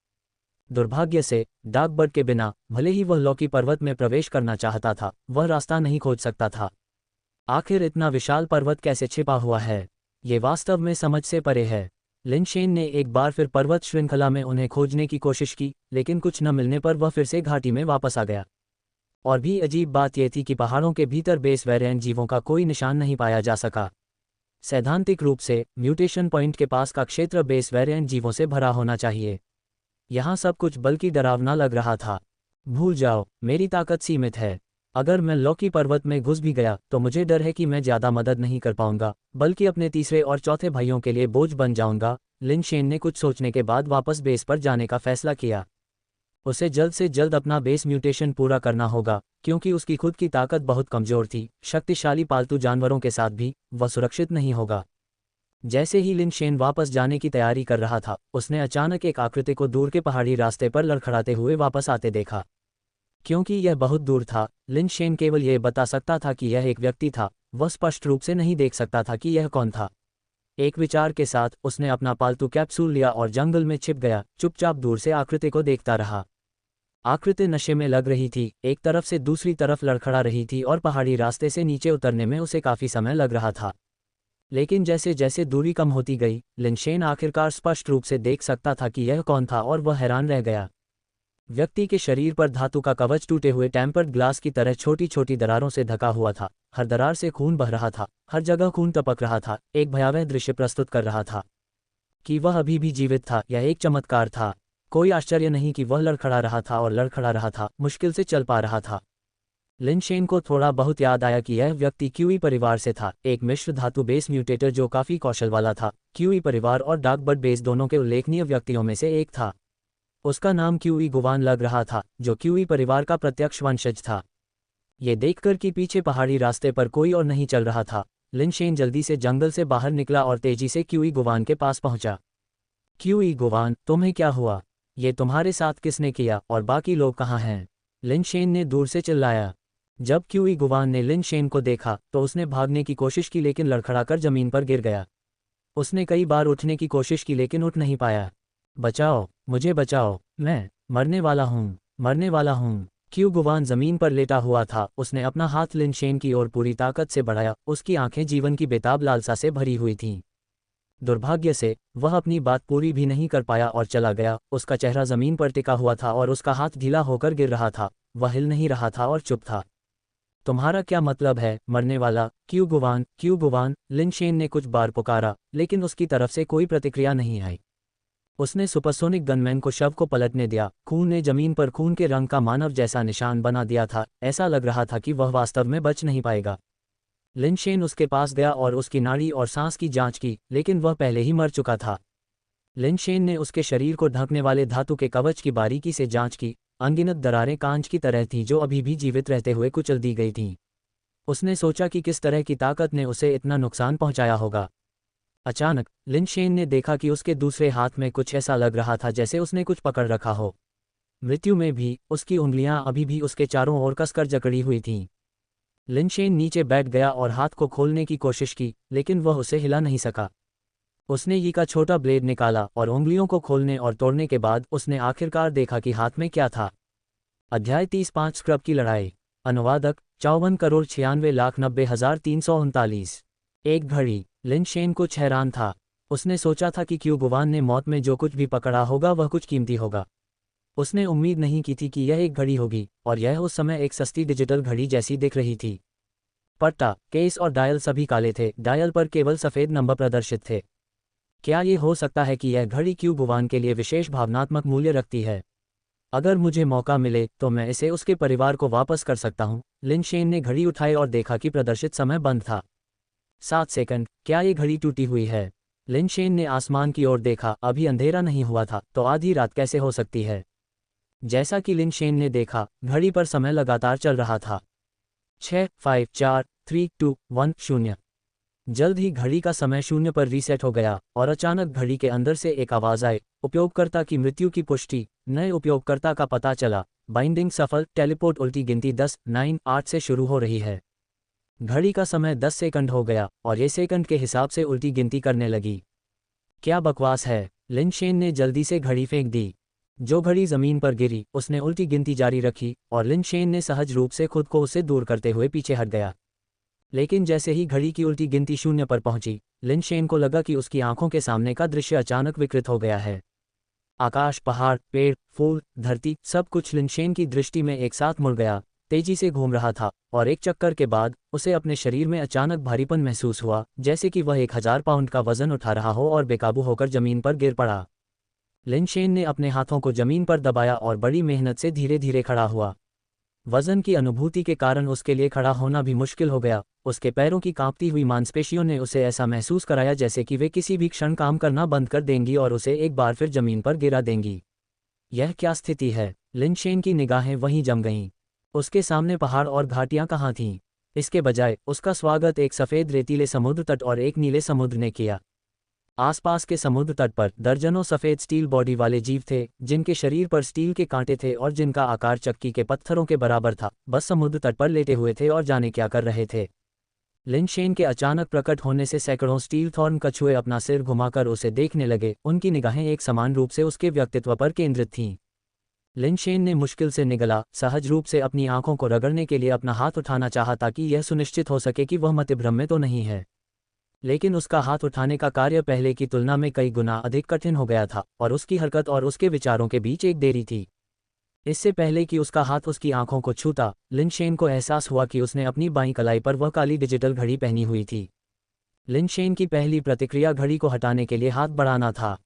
दुर्भाग्य से डार्क बर्ड के बिना, भले ही वह लौकी पर्वत में प्रवेश करना चाहता था, वह रास्ता नहीं खोज सकता था। आखिर इतना विशाल पर्वत कैसे छिपा हुआ है? ये वास्तव में समझ से परे है। लिन शेन ने एक बार फिर पर्वत श्रृंखला में उन्हें खोजने की कोशिश की, लेकिन कुछ न मिलने पर वह फिर से घाटी में वापस आ गया। और भी अजीब बात यह थी कि पहाड़ों के भीतर बेस वेरिएंट जीवों का कोई निशान नहीं पाया जा सका। सैद्धांतिक रूप से म्यूटेशन पॉइंट के पास का क्षेत्र बेस वेरिएंट जीवों से भरा होना चाहिए। यहाँ सब कुछ बल्कि डरावना लग रहा था। भूल जाओ, मेरी ताकत सीमित है। अगर मैं लौकी पर्वत में घुस भी गया तो मुझे डर है कि मैं ज़्यादा मदद नहीं कर पाऊंगा, बल्कि अपने तीसरे और चौथे भाइयों के लिए बोझ बन जाऊंगा। लिन शेन ने कुछ सोचने के बाद वापस बेस पर जाने का फैसला किया। उसे जल्द से जल्द अपना बेस म्यूटेशन पूरा करना होगा, क्योंकि उसकी खुद की ताकत बहुत कमज़ोर थी। शक्तिशाली पालतू जानवरों के साथ भी वह सुरक्षित नहीं होगा। जैसे ही लिन शेन वापस जाने की तैयारी कर रहा था, उसने अचानक एक आकृति को दूर के पहाड़ी रास्ते पर लड़खड़ाते हुए वापस आते देखा। क्योंकि यह बहुत दूर था, लिन शेन केवल यह बता सकता था कि यह एक व्यक्ति था, वह स्पष्ट रूप से नहीं देख सकता था कि यह कौन था। एक विचार के साथ उसने अपना पालतू कैप्सूल लिया और जंगल में छिप गया, चुपचाप दूर से आकृति को देखता रहा। आकृति नशे में लग रही थी, एक तरफ से दूसरी तरफ लड़खड़ा रही थी और पहाड़ी रास्ते से नीचे उतरने में उसे काफ़ी समय लग रहा था। लेकिन जैसे जैसे दूरी कम होती गई, लिनशेन आखिरकार स्पष्ट रूप से देख सकता था कि यह कौन था और वह हैरान रह गया। व्यक्ति के शरीर पर धातु का कवच टूटे हुए टेम्पर्ड ग्लास की तरह छोटी छोटी दरारों से ढका हुआ था। हर दरार से खून बह रहा था, हर जगह खून टपक रहा था, एक भयावह दृश्य प्रस्तुत कर रहा था कि वह अभी भी जीवित था। यह एक चमत्कार था। कोई आश्चर्य नहीं कि वह लड़खड़ा रहा था और लड़खड़ा रहा था, मुश्किल से चल पा रहा था। लिनशेन को थोड़ा बहुत याद आया कि यह व्यक्ति क्यूई परिवार से था, एक मिश्र धातु बेस म्यूटेटर जो काफ़ी कौशल वाला था। क्यूई परिवार और डार्क बर्ड बेस दोनों के उल्लेखनीय व्यक्तियों में से एक था। उसका नाम क्यूई गुवान लग रहा था, जो क्यूई परिवार का प्रत्यक्ष वंशज था। ये देखकर कि पीछे पहाड़ी रास्ते पर कोई और नहीं चल रहा था, लिनशेन जल्दी से जंगल से बाहर निकला और तेजी से क्यूई गुवान के पास पहुंचा। क्यूई गुवान, तुम्हें क्या हुआ? ये तुम्हारे साथ किसने किया और बाकी लोग कहाँ हैं? लिनशेन ने दूर से चिल्लाया। जब क्यूई गुवान ने लिनशेन को देखा तो उसने भागने की कोशिश की, लेकिन लड़खड़ाकर जमीन पर गिर गया। उसने कई बार उठने की कोशिश की लेकिन उठ नहीं पाया। बचाओ, मुझे बचाओ, मैं मरने वाला हूँ, मरने वाला हूँ। क्यू गुवान जमीन पर लेटा हुआ था। उसने अपना हाथ लिनशेन की ओर पूरी ताकत से बढ़ाया। उसकी आंखें जीवन की बेताब लालसा से भरी हुई थीं। दुर्भाग्य से वह अपनी बात पूरी भी नहीं कर पाया और चला गया। उसका चेहरा जमीन पर टिका हुआ था और उसका हाथ ढीला होकर गिर रहा था। वह हिल नहीं रहा था और चुप था। तुम्हारा क्या मतलब है, मरने वाला? क्यू गुवान, क्यू गुवान, लिनशेन ने कुछ बार पुकारा, लेकिन उसकी तरफ से कोई प्रतिक्रिया नहीं आई। उसने सुपरसोनिक गनमैन को शव को पलटने दिया। खून ने जमीन पर खून के रंग का मानव जैसा निशान बना दिया था। ऐसा लग रहा था कि वह वास्तव में बच नहीं पाएगा। लिनशेन उसके पास गया और उसकी नाड़ी और सांस की जांच की, लेकिन वह पहले ही मर चुका था। लिनशेन ने उसके शरीर को ढकने वाले धातु के कवच की बारीकी से जांच की। अनगिनत दरारें कांच की तरह थीं जो अभी भी जीवित रहते हुए कुचल दी गई थीं। उसने सोचा कि किस तरह की ताकत ने उसे इतना नुकसान पहुंचाया होगा। अचानक लिनशेन ने देखा कि उसके दूसरे हाथ में कुछ ऐसा लग रहा था जैसे उसने कुछ पकड़ रखा हो। मृत्यु में भी उसकी उंगलियां अभी भी उसके चारों ओर कसकर जकड़ी हुई थीं। लिनशेन नीचे बैठ गया और हाथ को खोलने की कोशिश की, लेकिन वह उसे हिला नहीं सका। उसने यी का छोटा ब्लेड निकाला और उंगलियों को खोलने और तोड़ने के बाद उसने आखिरकार देखा कि हाथ में क्या था। अध्याय 35 स्क्रब की लड़ाई। अनुवादक 54,96,90,339। एक घड़ी। लिनशेन कुछ हैरान था। उसने सोचा था कि क्यू गुवान ने मौत में जो कुछ भी पकड़ा होगा वह कुछ कीमती होगा। उसने उम्मीद नहीं की थी कि यह एक घड़ी होगी, और यह उस समय एक सस्ती डिजिटल घड़ी जैसी दिख रही थी। पट्टा, केस और डायल सभी काले थे। डायल पर केवल सफ़ेद नंबर प्रदर्शित थे। क्या ये हो सकता है कि यह घड़ी क्यू गुवान के लिए विशेष भावनात्मक मूल्य रखती है? अगर मुझे मौका मिले तो मैं इसे उसके परिवार को वापस कर सकता हूँ। लिनशेन ने घड़ी उठाई और देखा कि प्रदर्शित समय बंद था। 7 सेकंड। क्या ये घड़ी टूटी हुई है? लिनशेन ने आसमान की ओर देखा। अभी अंधेरा नहीं हुआ था, तो आधी रात कैसे हो सकती है? जैसा कि लिनशेन ने देखा, घड़ी पर समय लगातार चल रहा था। 6, 5, 4, 3, 2, 1, 0। जल्द ही घड़ी का समय 0 पर रीसेट हो गया और अचानक घड़ी के अंदर से एक आवाज़ आई। उपयोगकर्ता की मृत्यु की पुष्टि। नए उपयोगकर्ता का पता चला। बाइंडिंग सफल। टेलीपोर्ट। उल्टी गिनती 10, 9, 8 से शुरू हो रही है। घड़ी का समय 10 सेकंड हो गया और ये सेकंड के हिसाब से उल्टी गिनती करने लगी। क्या बकवास है? लिनशेन ने जल्दी से घड़ी फेंक दी। जो घड़ी जमीन पर गिरी, उसने उल्टी गिनती जारी रखी और लिनशेन ने सहज रूप से खुद को उससे दूर करते हुए पीछे हट गया। लेकिन जैसे ही घड़ी की उल्टी गिनती 0 पर पहुंची, लिनशेन को लगा कि उसकी आंखों के सामने का दृश्य अचानक विकृत हो गया है। आकाश, पहाड़, पेड़, फूल, धरती, सब कुछ लिनशेन की दृष्टि में एक साथ मुड़ गया, तेजी से घूम रहा था, और एक चक्कर के बाद उसे अपने शरीर में अचानक भारीपन महसूस हुआ, जैसे कि वह 1000 पाउंड का वजन उठा रहा हो और बेकाबू होकर जमीन पर गिर पड़ा। लिनशेन ने अपने हाथों को जमीन पर दबाया और बड़ी मेहनत से धीरे धीरे खड़ा हुआ। वजन की अनुभूति के कारण उसके लिए खड़ा होना भी मुश्किल हो गया। उसके पैरों की कांपती हुई मांसपेशियों ने उसे ऐसा महसूस कराया जैसे कि वे किसी भी क्षण काम करना बंद कर देंगी और उसे एक बार फिर जमीन पर गिरा देंगी। यह क्या स्थिति है? लिनशेन की निगाहें वहीं जम गईं। उसके सामने पहाड़ और घाटियां कहाँ थीं? इसके बजाय उसका स्वागत एक सफ़ेद रेतीले समुद्र तट और एक नीले समुद्र ने किया। आसपास के समुद्र तट पर दर्जनों सफ़ेद स्टील बॉडी वाले जीव थे, जिनके शरीर पर स्टील के कांटे थे और जिनका आकार चक्की के पत्थरों के बराबर था, बस समुद्र तट पर लेटे हुए थे और जाने क्या कर रहे थे। लिनशेन के अचानक प्रकट होने से सैकड़ों स्टील थॉर्न कछुए अपना सिर घुमाकर उसे देखने लगे। उनकी निगाहें एक समान रूप से उसके व्यक्तित्व पर केंद्रित थीं। लिनशेन ने मुश्किल से निगला सहज रूप से अपनी आंखों को रगड़ने के लिए अपना हाथ उठाना चाहा ताकि यह सुनिश्चित हो सके कि वह मतिभ्रम में तो नहीं है। लेकिन उसका हाथ उठाने का कार्य पहले की तुलना में कई गुना अधिक कठिन हो गया था और उसकी हरकत और उसके विचारों के बीच एक देरी थी। इससे पहले कि उसका हाथ उसकी आंखों को छूता, लिनशेन को एहसास हुआ कि उसने अपनी बाईं कलाई पर वह काली डिजिटल घड़ी पहनी हुई थी। लिनशेन की पहली प्रतिक्रिया घड़ी को हटाने के लिए हाथ बढ़ाना था।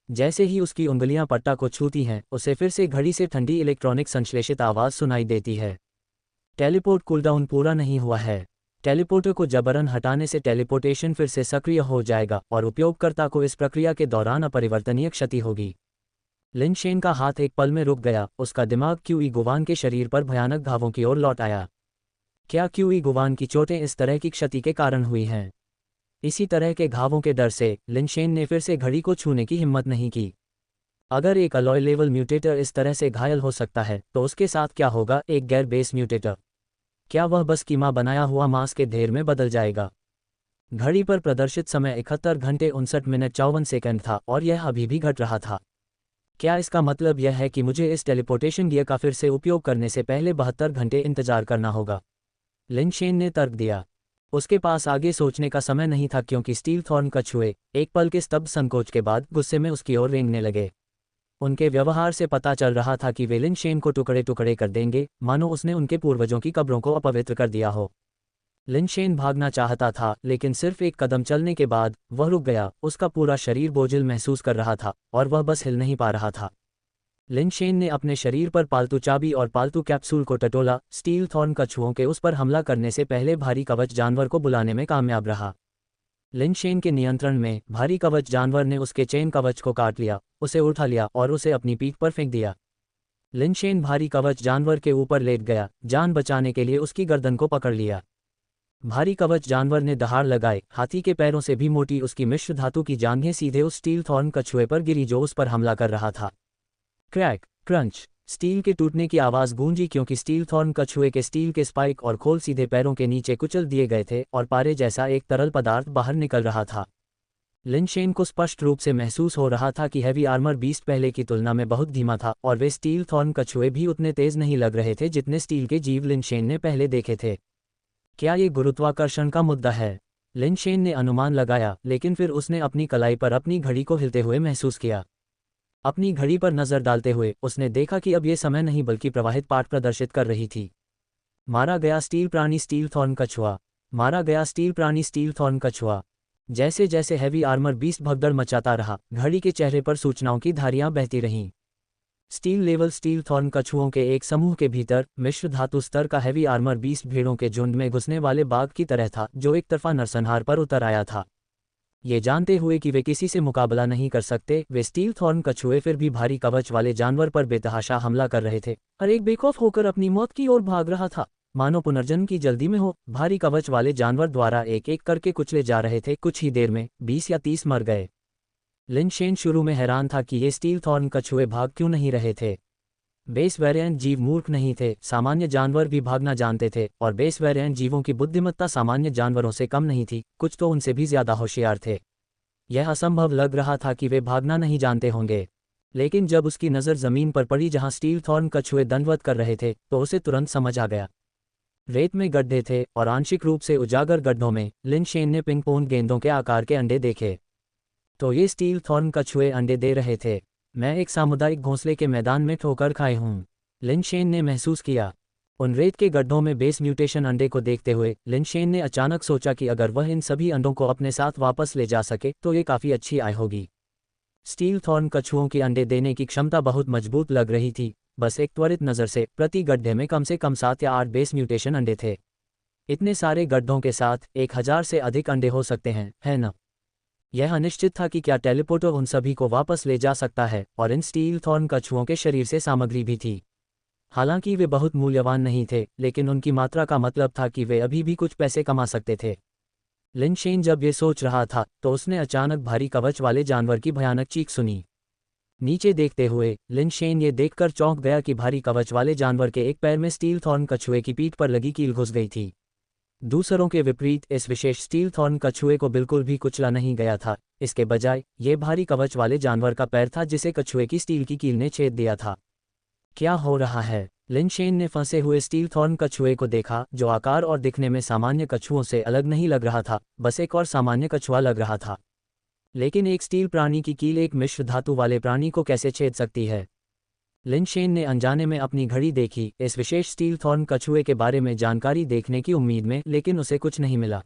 जैसे ही उसकी उंगलियां पट्टा को छूती हैं, उसे फिर से घड़ी से ठंडी इलेक्ट्रॉनिक संश्लेषित आवाज़ सुनाई देती है। टेलीपोर्ट कूलडाउन पूरा नहीं हुआ है। टेलीपोर्टर को जबरन हटाने से टेलीपोर्टेशन फिर से सक्रिय हो जाएगा और उपयोगकर्ता को इस प्रक्रिया के दौरान अपरिवर्तनीय क्षति होगी। लिनशेन का हाथ एक पल में रुक गया, उसका दिमाग क्यूई गुवान के शरीर पर भयानक घावों की ओर लौट आया। क्या क्यूई गुवान की चोटें इस तरह की क्षति के कारण हुई हैं? इसी तरह के घावों के डर से लिनशेन ने फिर से घड़ी को छूने की हिम्मत नहीं की। अगर एक अलॉय लेवल म्यूटेटर इस तरह से घायल हो सकता है तो उसके साथ क्या होगा एक गैर बेस म्यूटेटर? क्या वह बस कीमा बनाया हुआ मांस के ढेर में बदल जाएगा? घड़ी पर प्रदर्शित समय 71 घंटे 59 मिनट 54 सेकंड था और यह अभी भी घट रहा था। क्या इसका मतलब यह है कि मुझे इस टेलीपोर्टेशन गियर का फिर से उपयोग करने से पहले 72 घंटे इंतजार करना होगा? लिनशेन ने तर्क दिया। उसके पास आगे सोचने का समय नहीं था क्योंकि स्टील थॉर्न कछुए एक पल के स्तब्ध संकोच के बाद गुस्से में उसकी ओर रेंगने लगे। उनके व्यवहार से पता चल रहा था कि वे लिनशेन को टुकड़े टुकड़े कर देंगे, मानो उसने उनके पूर्वजों की कब्रों को अपवित्र कर दिया हो। लिनशेन भागना चाहता था, लेकिन सिर्फ एक कदम चलने के बाद वह रुक गया। उसका पूरा शरीर बोझिल महसूस कर रहा था और वह बस हिल नहीं पा रहा था। लिनशेन ने अपने शरीर पर पालतू चाबी और पालतू कैप्सूल को टटोला। स्टील थॉर्न कछुओं के उस पर हमला करने से पहले भारी कवच जानवर को बुलाने में कामयाब रहा। लिनशेन के नियंत्रण में भारी कवच जानवर ने उसके चेन कवच को काट लिया, उसे उठा लिया और उसे अपनी पीठ पर फेंक दिया। लिनशेन भारी कवच जानवर के ऊपर लेट गया, जान बचाने के लिए उसकी गर्दन को पकड़ लिया। भारी कवच जानवर ने दहाड़ लगाए, हाथी के पैरों से भी मोटी उसकी मिश्र धातु की जांघें सीधे उस स्टील थॉर्न कछुए पर गिरी जो उस पर हमला कर रहा था। क्रैक क्रंच, स्टील के टूटने की आवाज़ गूंजी क्योंकि स्टील थॉर्न कछुए के स्टील के स्पाइक और खोल सीधे पैरों के नीचे कुचल दिए गए थे और पारे जैसा एक तरल पदार्थ बाहर निकल रहा था। लिनशेन को स्पष्ट रूप से महसूस हो रहा था कि हैवी आर्मर बीस्ट पहले की तुलना में बहुत धीमा था और वे स्टील थॉर्न कछुए भी उतने तेज नहीं लग रहे थे जितने स्टील के जीव लिनशेन ने पहले देखे थे। क्या ये गुरुत्वाकर्षण का मुद्दा है? लिनशेन ने अनुमान लगाया, लेकिन फिर उसने अपनी कलाई पर अपनी घड़ी को हिलते हुए महसूस किया। अपनी घड़ी पर नजर डालते हुए उसने देखा कि अब ये समय नहीं बल्कि प्रवाहित पाठ प्रदर्शित कर रही थी। मारा गया स्टील प्राणी स्टील थॉर्न कछुआ, मारा गया स्टील प्राणी स्टील थॉर्न कछुआ। जैसे जैसे हैवी आर्मर बीस्ट भगदड़ मचाता रहा, घड़ी के चेहरे पर सूचनाओं की धारियां बहती रहीं। स्टील लेवल स्टील थॉर्न कछुओं के एक समूह के भीतर मिश्र धातु स्तर का हैवी आर्मर बीस्ट भीड़ों के झुंड में घुसने वाले बाघ की तरह था जो एक तरफा नरसंहार पर उतर आया था। ये जानते हुए कि वे किसी से मुकाबला नहीं कर सकते, वे स्टील थॉर्न कछुए फिर भी भारी कवच वाले जानवर पर बेतहाशा हमला कर रहे थे। हर एक बेखौफ होकर अपनी मौत की ओर भाग रहा था, मानो पुनर्जन्म की जल्दी में हो। भारी कवच वाले जानवर द्वारा एक एक करके कुचले जा रहे थे। कुछ ही देर में 20 या 30 मर गए। लिनशेन शुरू में हैरान था कि ये स्टील थॉर्न कछुए भाग क्यों नहीं रहे थे। बेस वेरिएंट जीव मूर्ख नहीं थे, सामान्य जानवर भी भागना जानते थे और बेस वेरिएंट जीवों की बुद्धिमत्ता सामान्य जानवरों से कम नहीं थी, कुछ तो उनसे भी ज्यादा होशियार थे। यह असंभव लग रहा था कि वे भागना नहीं जानते होंगे। लेकिन जब उसकी नज़र जमीन पर पड़ी जहां स्टील थॉर्न कछुए दंडवत कर रहे थे तो उसे तुरंत समझ आ गया। रेत में गड्ढे थे और आंशिक रूप से उजागर गड्ढों में लिनशेन ने पिंग पोंग गेंदों के आकार के अंडे देखे। तो ये स्टील थॉर्न कछुए अंडे दे रहे थे। मैं एक सामुदायिक घोंसले के मैदान में ठोकर खाए हूँ, लिनशेन ने महसूस किया। उन रेत के गड्ढों में बेस म्यूटेशन अंडे को देखते हुए लिनशेन ने अचानक सोचा कि अगर वह इन सभी अंडों को अपने साथ वापस ले जा सके तो ये काफ़ी अच्छी आय होगी। स्टील थॉर्न कछुओं की अंडे देने की क्षमता बहुत मजबूत लग रही थी। बस एक त्वरित नज़र से प्रति गड्ढे में कम से कम 7 या 8 बेस म्यूटेशन अंडे थे। इतने सारे गड्ढों के साथ 1000 से अधिक अंडे हो सकते हैं, है न? यह अनिश्चित था कि क्या टेलीपोर्टर उन सभी को वापस ले जा सकता है, और इन स्टील थॉर्न कछुओं के शरीर से सामग्री भी थी। हालांकि वे बहुत मूल्यवान नहीं थे, लेकिन उनकी मात्रा का मतलब था कि वे अभी भी कुछ पैसे कमा सकते थे। लिनशेन जब ये सोच रहा था तो उसने अचानक भारी कवच वाले जानवर की भयानक चीख सुनी। नीचे देखते हुए लिनशेन ये देखकर चौंक गया कि भारी कवच वाले जानवर के एक पैर में स्टील थॉर्न कछुए की पीठ पर लगी कील घुस गई थी। दूसरों के विपरीत इस विशेष स्टील थॉर्न कछुए को बिल्कुल भी कुचला नहीं गया था। इसके बजाय ये भारी कवच वाले जानवर का पैर था जिसे कछुए की स्टील की कील ने छेद दिया था। क्या हो रहा है? लिनशेन ने फंसे हुए स्टील थॉर्न कछुए को देखा, जो आकार और दिखने में सामान्य कछुओं से अलग नहीं लग रहा था, बस एक और सामान्य कछुआ लग रहा था। लेकिन एक स्टील प्राणी की कील एक मिश्र धातु वाले प्राणी को कैसे छेद सकती है? लिनशेन ने अनजाने में अपनी घड़ी देखी, इस विशेष स्टील थॉर्न कछुए के बारे में जानकारी देखने की उम्मीद में, लेकिन उसे कुछ नहीं मिला।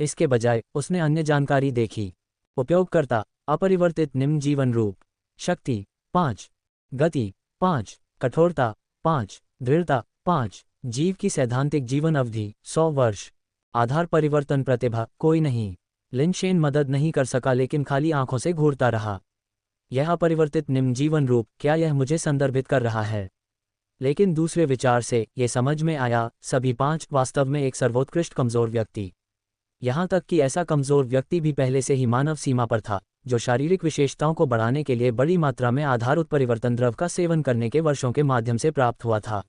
इसके बजाय उसने अन्य जानकारी देखी। उपयोगकर्ता अपरिवर्तित निम्न जीवन रूप, शक्ति 5, गति 5, कठोरता 5, दृढ़ता 5, जीव की सैद्धांतिक जीवन अवधि 100 वर्ष, आधार परिवर्तन प्रतिभा कोई नहीं। लिनशेन मदद नहीं कर सका, लेकिन खाली आंखों से घूरता रहा। यह अपरिवर्तित निम्न जीवन रूप, क्या यह मुझे संदर्भित कर रहा है? लेकिन दूसरे विचार से ये समझ में आया, सभी 5 वास्तव में एक सर्वोत्कृष्ट कमजोर व्यक्ति। यहाँ तक कि ऐसा कमजोर व्यक्ति भी पहले से ही मानव सीमा पर था, जो शारीरिक विशेषताओं को बढ़ाने के लिए बड़ी मात्रा में आधार उत्परिवर्तन द्रव का सेवन करने के वर्षों के माध्यम से प्राप्त हुआ था।